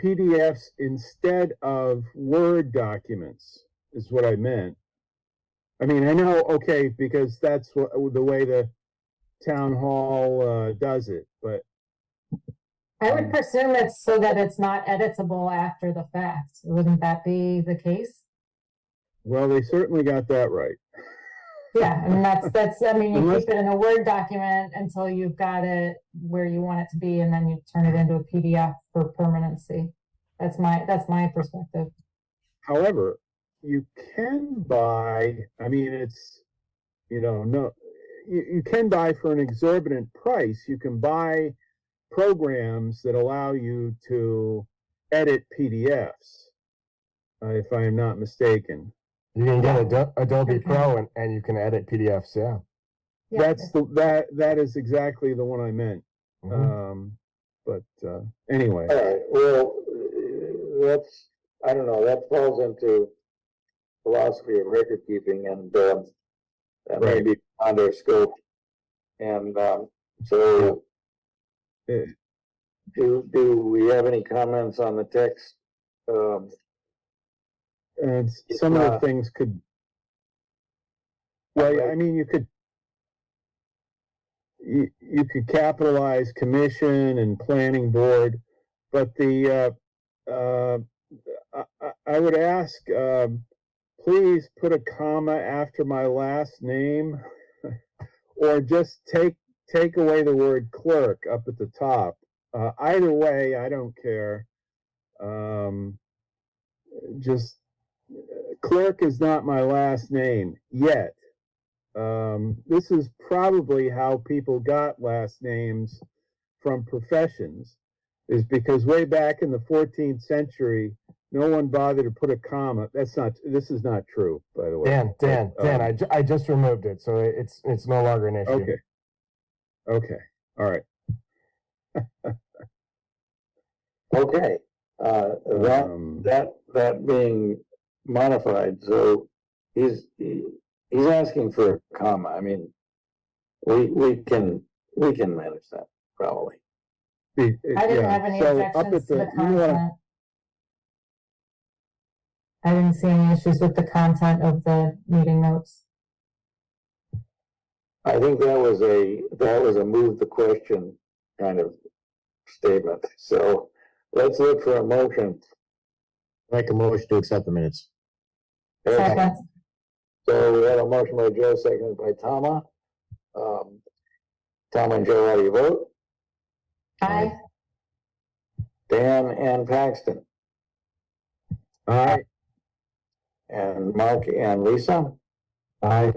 PDFs instead of Word documents? Is what I meant. I mean, I know, okay, because that's the way the town hall does it, but I would presume it's so that it's not editable after the fact. Wouldn't that be the case? well, they certainly got that right. Yeah, I mean, I mean, you Unless- keep it in a Word document until you've got it where you want it to be, and then you turn it into a PDF for permanency. That's my perspective. However, you can buy, I mean, it's, you know, no, you can buy for an exorbitant price. You can buy programs that allow you to edit PDFs, if I am not mistaken. You can get Adobe Pro and you can edit PDFs. Yeah. That's that is exactly the one I meant. But anyway. All right, well, that's, I don't know, that falls into philosophy of record keeping, and that may be beyond our scope. And so do we have any comments on the text? And some of the things could, well, I mean, you could capitalize commission and planning board, but the I would ask, please put a comma after my last name, or just take away the word clerk up at the top. Either way, I don't care. Just clerk is not my last name yet. This is probably how people got last names from professions, is because way back in the 14th century, no one bothered to put a comma. This is not true, by the way. Dan, I just removed it, so it's no longer an issue. Okay, all right. Okay, that being modified, so he's asking for a comma. I mean, we can manage that probably. I didn't have any objections to the content. I didn't see any issues with the content of the meeting notes. I think that was a move the question kind of statement. So let's look for a motion. Make a motion to accept the minutes. Second. So we have a motion by Joe, seconded by Tama. Tama and Joe, how do you vote? Aye. Dan and Paxton. Aye. And Mark and Lisa. Aye.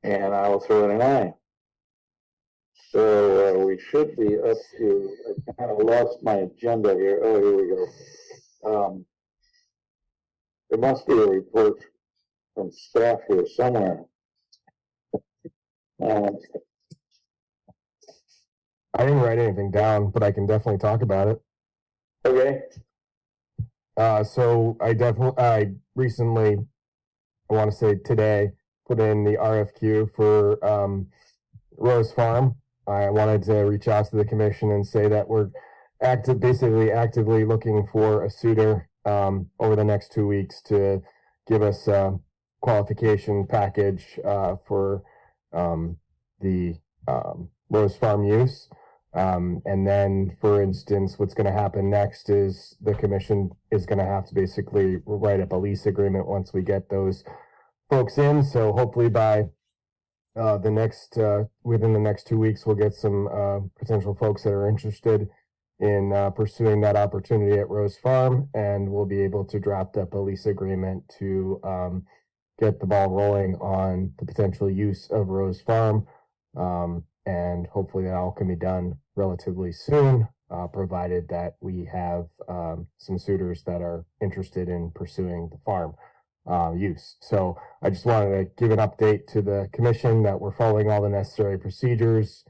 And I will throw in an aye. So we should be up to, I kind of lost my agenda here. Oh, here we go. There must be a report from staff here somewhere. I didn't write anything down, but I can definitely talk about it. Okay. So I recently, I want to say today, put in the RFQ for Rose Farm. I wanted to reach out to the commission and say that we're basically actively looking for a suitor over the next 2 weeks to give us a qualification package for the Rose Farm use. And then, for instance, what's going to happen next is the commission is going to have to basically write up a lease agreement once we get those folks in. So hopefully by within the next 2 weeks, we'll get some potential folks that are interested in pursuing that opportunity at Rose Farm, and we'll be able to draft up a lease agreement to get the ball rolling on the potential use of Rose Farm. And hopefully that all can be done relatively soon, provided that we have some suitors that are interested in pursuing the farm use. So I just wanted to give an update to the commission that we're following all the necessary procedures.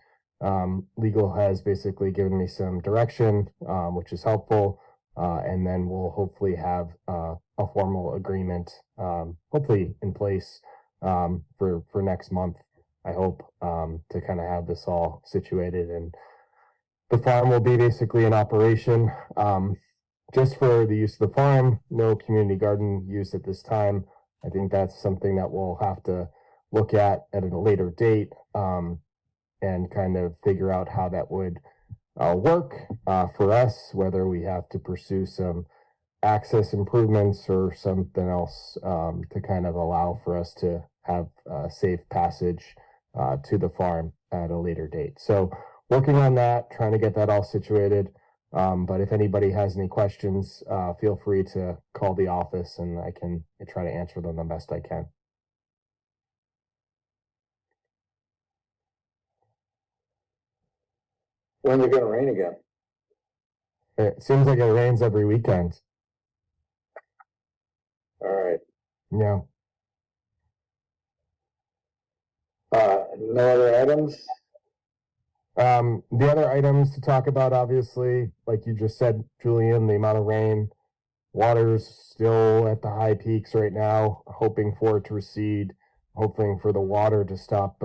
Legal has basically given me some direction, which is helpful. And then we'll hopefully have a formal agreement, hopefully in place for next month. I hope to kind of have this all situated, and the farm will be basically in operation just for the use of the farm. No community garden use at this time. I think that's something that we'll have to look at a later date and kind of figure out how that would work for us, whether we have to pursue some access improvements or something else to kind of allow for us to have safe passage to the farm at a later date. So working on that, trying to get that all situated. But if anybody has any questions, feel free to call the office and I can try to answer them the best I can. When's it gonna rain again? It seems like it rains every weekend. All right. Yeah. No other items? The other items to talk about, obviously, like you just said, Julian, the amount of rain, water's still at the high peaks right now, hoping for it to recede, hoping for the water to stop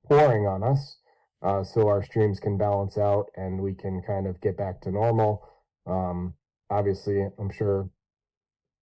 pouring on us, so our streams can balance out and we can kind of get back to normal. Obviously, I'm sure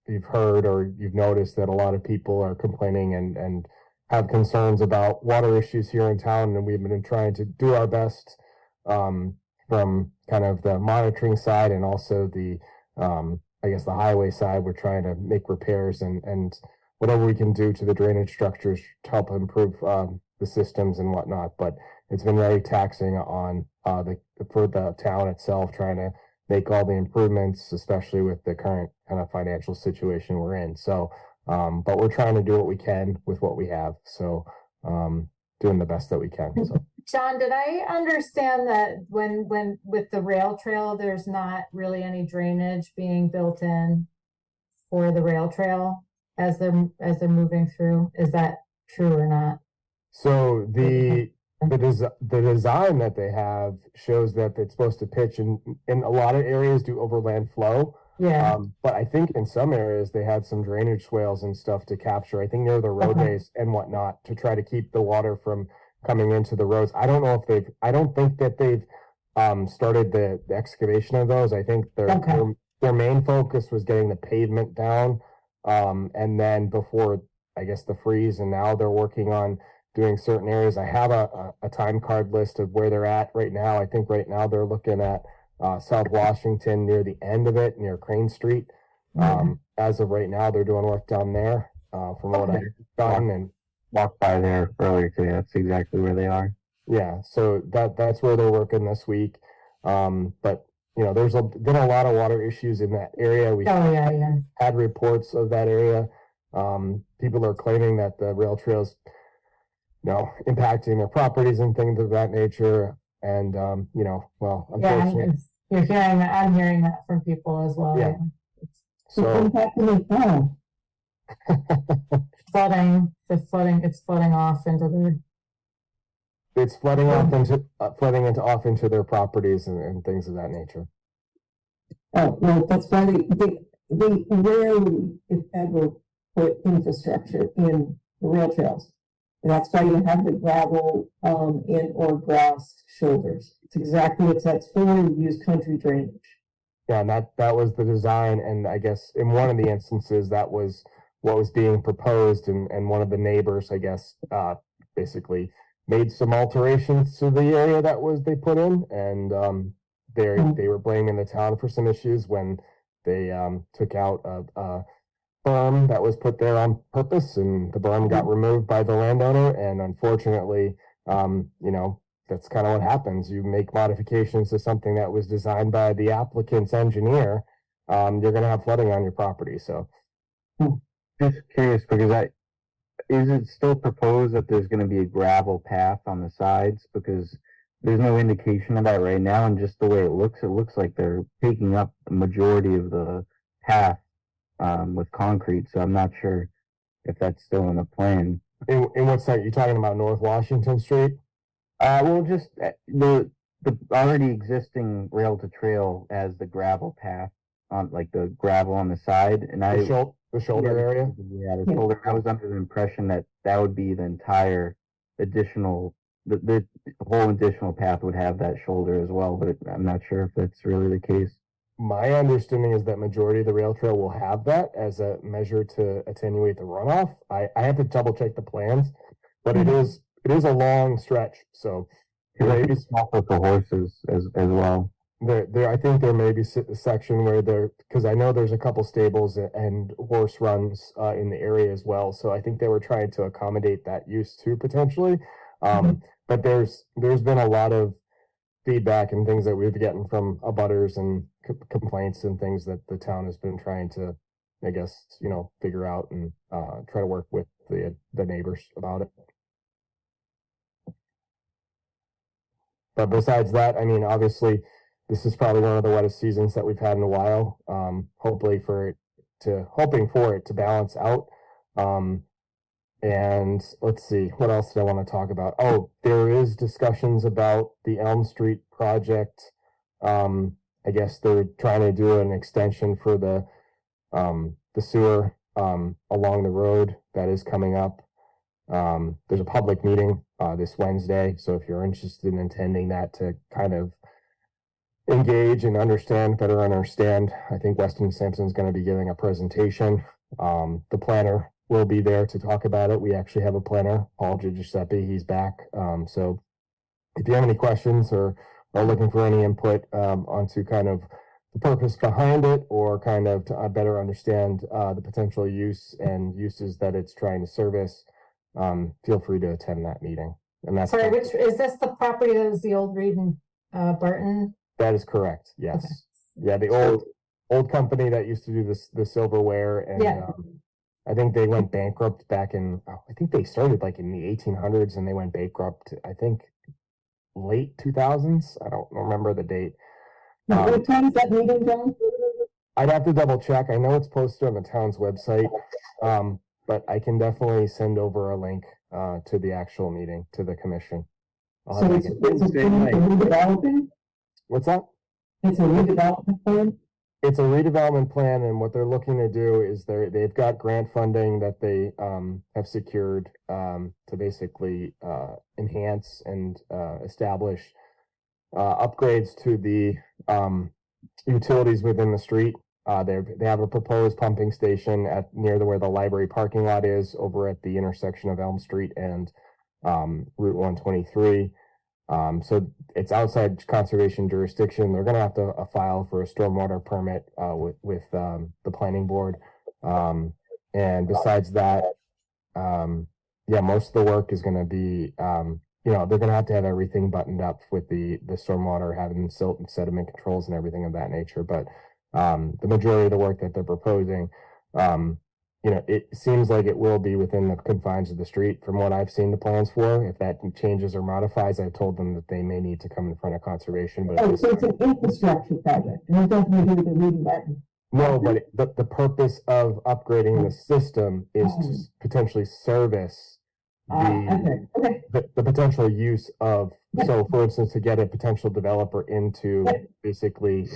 you've heard or you've noticed that a lot of people are complaining and have concerns about water issues here in town, and we've been trying to do our best from kind of the monitoring side and also the I guess the highway side. We're trying to make repairs and whatever we can do to the drainage structures to help improve the systems and whatnot. But it's been very taxing on for the town itself, trying to make all the improvements, especially with the current kind of financial situation we're in. So but we're trying to do what we can with what we have. So doing the best that we can. So. John, did I understand that when with the rail trail, there's not really any drainage being built in for the rail trail as they're moving through? Is that true or not? So the design that they have shows that it's supposed to pitch in a lot of areas do overland flow. Yeah. But I think in some areas they had some drainage swales and stuff to capture, I think near the roadways and whatnot, to try to keep the water from coming into the roads. I don't know if I don't think that they've started the excavation of those. I think their main focus was getting the pavement down. And then before, I guess, the freeze, and now they're working on doing certain areas. I have a time card list of where they're at right now. I think right now they're looking at South Washington near the end of it, near Crane Street. As of right now, they're doing work down there from what I've gotten and walked by there earlier today. That's exactly where they are. Yeah, so that's where they're working this week. But you know, there's been a lot of water issues in that area. We had reports of that area. People are claiming that the rail trails, you know, impacting their properties and things of that nature. And you know, well, unfortunately, you're hearing that. I'm hearing that from people as well. Yeah. So flooding. It's flooding off into the. It's flooding off into their properties and things of that nature. Oh, well, that's why they rarely, if ever, put infrastructure in the rail trails. And that's why you have the gravel and or grass shoulders. It's exactly what that's for. You use country drainage. Yeah, and that was the design, and I guess in one of the instances that was what was being proposed, and one of the neighbors, I guess, basically made some alterations to the area that they put in, and they were blaming the town for some issues when they took out berm that was put there on purpose, and the berm got removed by the landowner. And unfortunately, you know, that's kind of what happens. You make modifications to something that was designed by the applicant's engineer, you're going to have flooding on your property. So, Just curious because is it still proposed that there's going to be a gravel path on the sides? Because there's no indication of that right now, and just the way it looks like they're taking up the majority of the path with concrete. So I'm not sure if that's still in the plan. in what site? You're talking about North Washington Street? Well, just the already existing rail to trail as the gravel path on, like the gravel on the side, and The shoulder area? Yeah, the shoulder. I was under the impression that that would be the entire additional, the whole additional path would have that shoulder as well, but I'm not sure if that's really the case. My understanding is that majority of the rail trail will have that as a measure to attenuate the runoff. I have to double check the plans, but it is a long stretch. So Maybe small for horses as well. There, I think there may be a section where because I know there's a couple stables and horse runs in the area as well. So I think they were trying to accommodate that use too potentially. But there's been a lot of feedback and things that we've gotten from abutters and complaints and things that the town has been trying to, I guess, you know, figure out and try to work with the neighbors about it. But besides that, I mean, obviously, this is probably one of the wettest seasons that we've had in a while. Hoping for it to balance out. And let's see, what else did I want to talk about? Oh, there is discussions about the Elm Street project. I guess they're trying to do an extension for the sewer along the road that is coming up. There's a public meeting this Wednesday, so if you're interested in attending that to kind of engage and better understand, I think Weston Sampson is going to be giving a presentation. The planner will be there to talk about it. We actually have a planner, Paul Giuseppe. He's back. So if you have any questions or are looking for any input onto kind of the purpose behind it, or kind of to better understand the potential use and uses that it's trying to service, feel free to attend that meeting. And that's Sorry, which is this the property that was the old Reed and Barton? That is correct. Yes. Okay. Yeah, the old company that used to do the silverware, and Yeah. I think they went bankrupt back in. I think they started like in the 1800s, and they went bankrupt. I think late 2000s. I don't remember the date. What time is that meeting, John? I'd have to double check. I know it's posted on the town's website, but I can definitely send over a link to the actual meeting to the commission. So it's a redevelopment? What's that? It's a redevelopment plan? It's a redevelopment plan, and what they're looking to do is they've got grant funding that they have secured to basically enhance and establish upgrades to the utilities within the street. They have a proposed pumping station near where the library parking lot is, over at the intersection of Elm Street and Route 123. So it's outside conservation jurisdiction. They're going to have to file for a stormwater permit with the planning board. And besides that, yeah, most of the work is going to be, they're going to have everything buttoned up with the stormwater, having silt and sediment controls and everything of that nature. But the majority of the work that they're proposing, it seems like it will be within the confines of the street from what I've seen the plans for. If that changes or modifies, I've told them that they may need to come in front of conservation. But Oh, so it's an infrastructure project, and it doesn't do with the redevelopment. no, but the purpose of upgrading the system is to potentially service the potential use of, so for instance, to get a potential developer into basically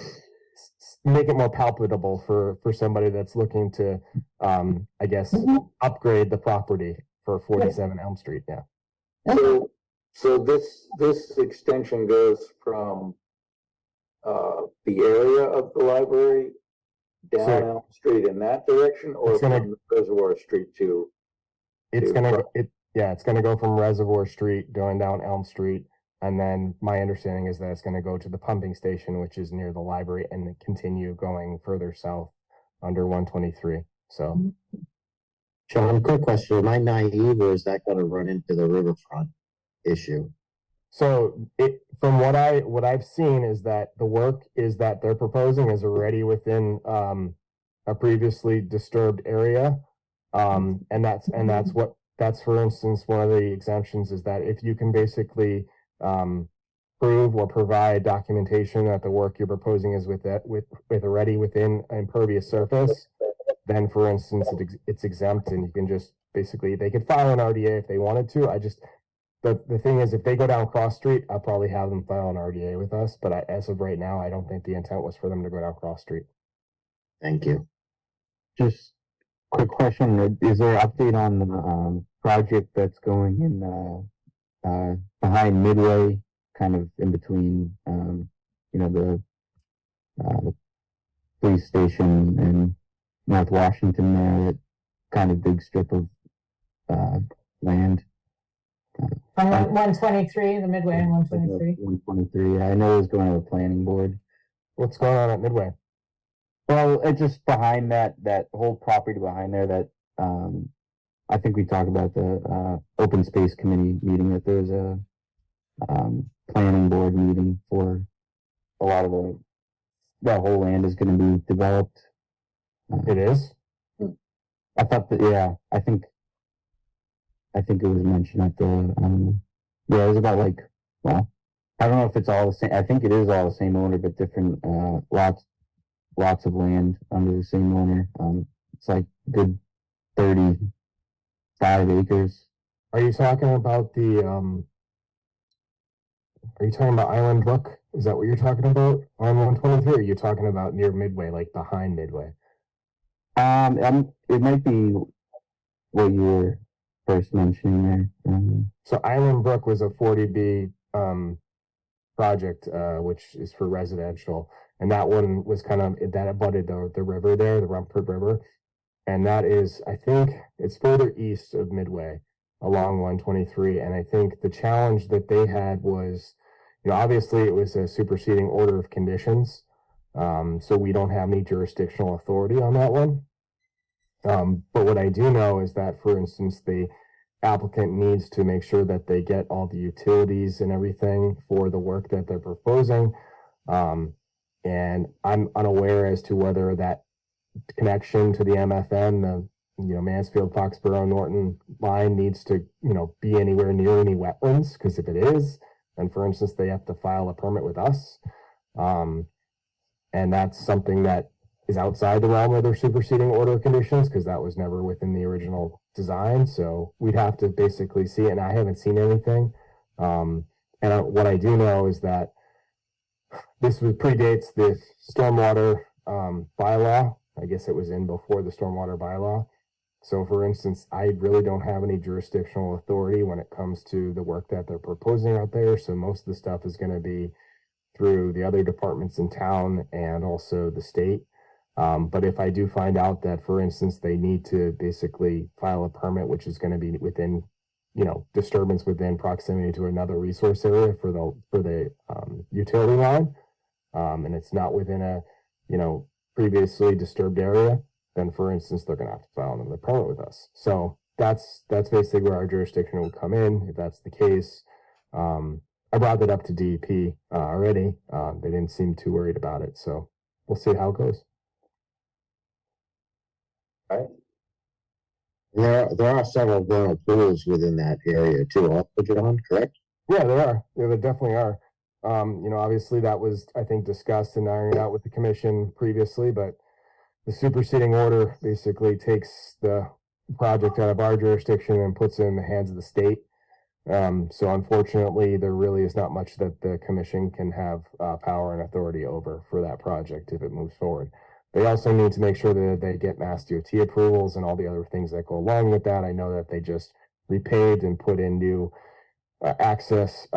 make it more palpable for somebody that's looking to, I guess, upgrade the property for 47 Elm Street. Yeah. So this extension goes from the area of the library down Elm Street in that direction, or from Reservoir Street to? It's gonna go from Reservoir Street going down Elm Street. And then my understanding is that it's going to go to the pumping station, which is near the library, and continue going further south under 123. Mm-hmm. So, John, quick question. Am I naive or is that gonna run into the riverfront issue? So from what I've seen is that the work is that they're proposing is already within a previously disturbed area. And that's for instance, one of the exemptions is that if you can basically prove or provide documentation that the work you're proposing is with already within impervious surface, then for instance, it's exempt and you can just basically, they could file an RDA if they wanted to. The thing is, if they go down Cross Street, I'll probably have them file an RDA with us, but as of right now, I don't think the intent was for them to go down Cross Street. Thank you. Just quick question, is there an update on the project that's going in behind Midway, kind of in between the police station and North Washington there, that kind of big strip of land? On 123, the Midway and 123. 123, I know it was going to the planning board. What's going on at Midway? Well, it's just behind that whole property behind there that I think we talked about the open space committee meeting, that there's a planning board meeting for a lot of that whole land is going to be developed. It is? I thought that, yeah, I think it was mentioned at the, it was about like, well, I don't know if it's all the same. I think it is all the same owner, but different lots of land under the same owner. It's like good 35 acres. Are you talking about Island Brook? Is that what you're talking about on 123? Or are you talking about near Midway, like behind Midway? It might be what you were first mentioning there. So Island Brook was a 40B project, which is for residential, and that one was kind of that abutted the river there, the Rumford River, and that is, I think, it's further east of Midway along 123, and I think the challenge that they had was, obviously it was a superseding order of conditions, so we don't have any jurisdictional authority on that one. But what I do know is that, for instance, the applicant needs to make sure that they get all the utilities and everything for the work that they're proposing. And I'm unaware as to whether that connection to the MFN, the Mansfield, Foxborough, Norton line needs to, be anywhere near any wetlands, because if it is, then for instance, they have to file a permit with us. And that's something that is outside the realm of their superseding order conditions, because that was never within the original design. So we'd have to basically see it, and I haven't seen anything. What I do know is that this predates the stormwater bylaw. I guess it was in before the stormwater bylaw. So for instance, I really don't have any jurisdictional authority when it comes to the work that they're proposing out there. So most of the stuff is going to be through the other departments in town and also the state. But if I do find out that, for instance, they need to basically file a permit, which is going to be within, disturbance within proximity to another resource area for the utility line, and it's not within a, previously disturbed area, then for instance, they're going to have to file another permit with us. So that's basically where our jurisdiction will come in, if that's the case. I brought that up to DEP already. They didn't seem too worried about it, so we'll see how it goes. There are several vernal pools within that area too. I'll put it on, correct? Yeah, there are. Yeah, there definitely are. Obviously that was, I think, discussed and ironed out with the commission previously, but the superseding order basically takes the project out of our jurisdiction and puts it in the hands of the state. So unfortunately, there really is not much that the commission can have power and authority over for that project if it moves forward. They also need to make sure that they get Mass DOT approvals and all the other things that go along with that. I know that they just repaved and put in new access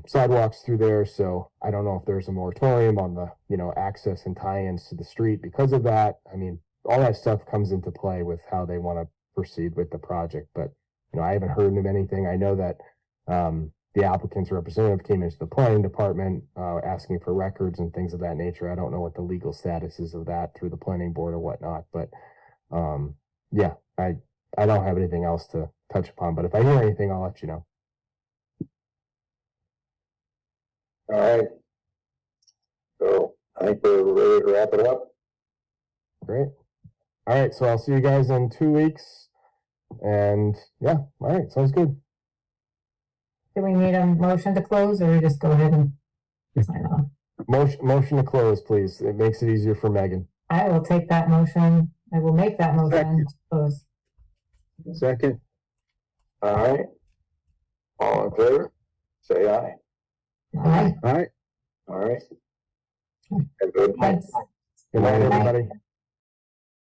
sidewalks through there. So I don't know if there's a moratorium on the, access and tie-ins to the street because of that. I mean, all that stuff comes into play with how they want to proceed with the project. But, I haven't heard of anything. I know that the applicant's representative came into the planning department asking for records and things of that nature. I don't know what the legal status is of that through the planning board or whatnot, but yeah, I don't have anything else to touch upon, but if I hear anything, I'll let you know. All right. So I think we're ready to wrap it up. Great. All right, so I'll see you guys in 2 weeks. And yeah, all right, sounds good. Do we need a motion to close or we just go ahead and sign off? Motion to close, please. It makes it easier for Megan. I will take that motion. I will make that motion to close. Second. All right. All in favor? Say aye. Aye. All right. All right. Have a good night. Thanks. Good night, everybody.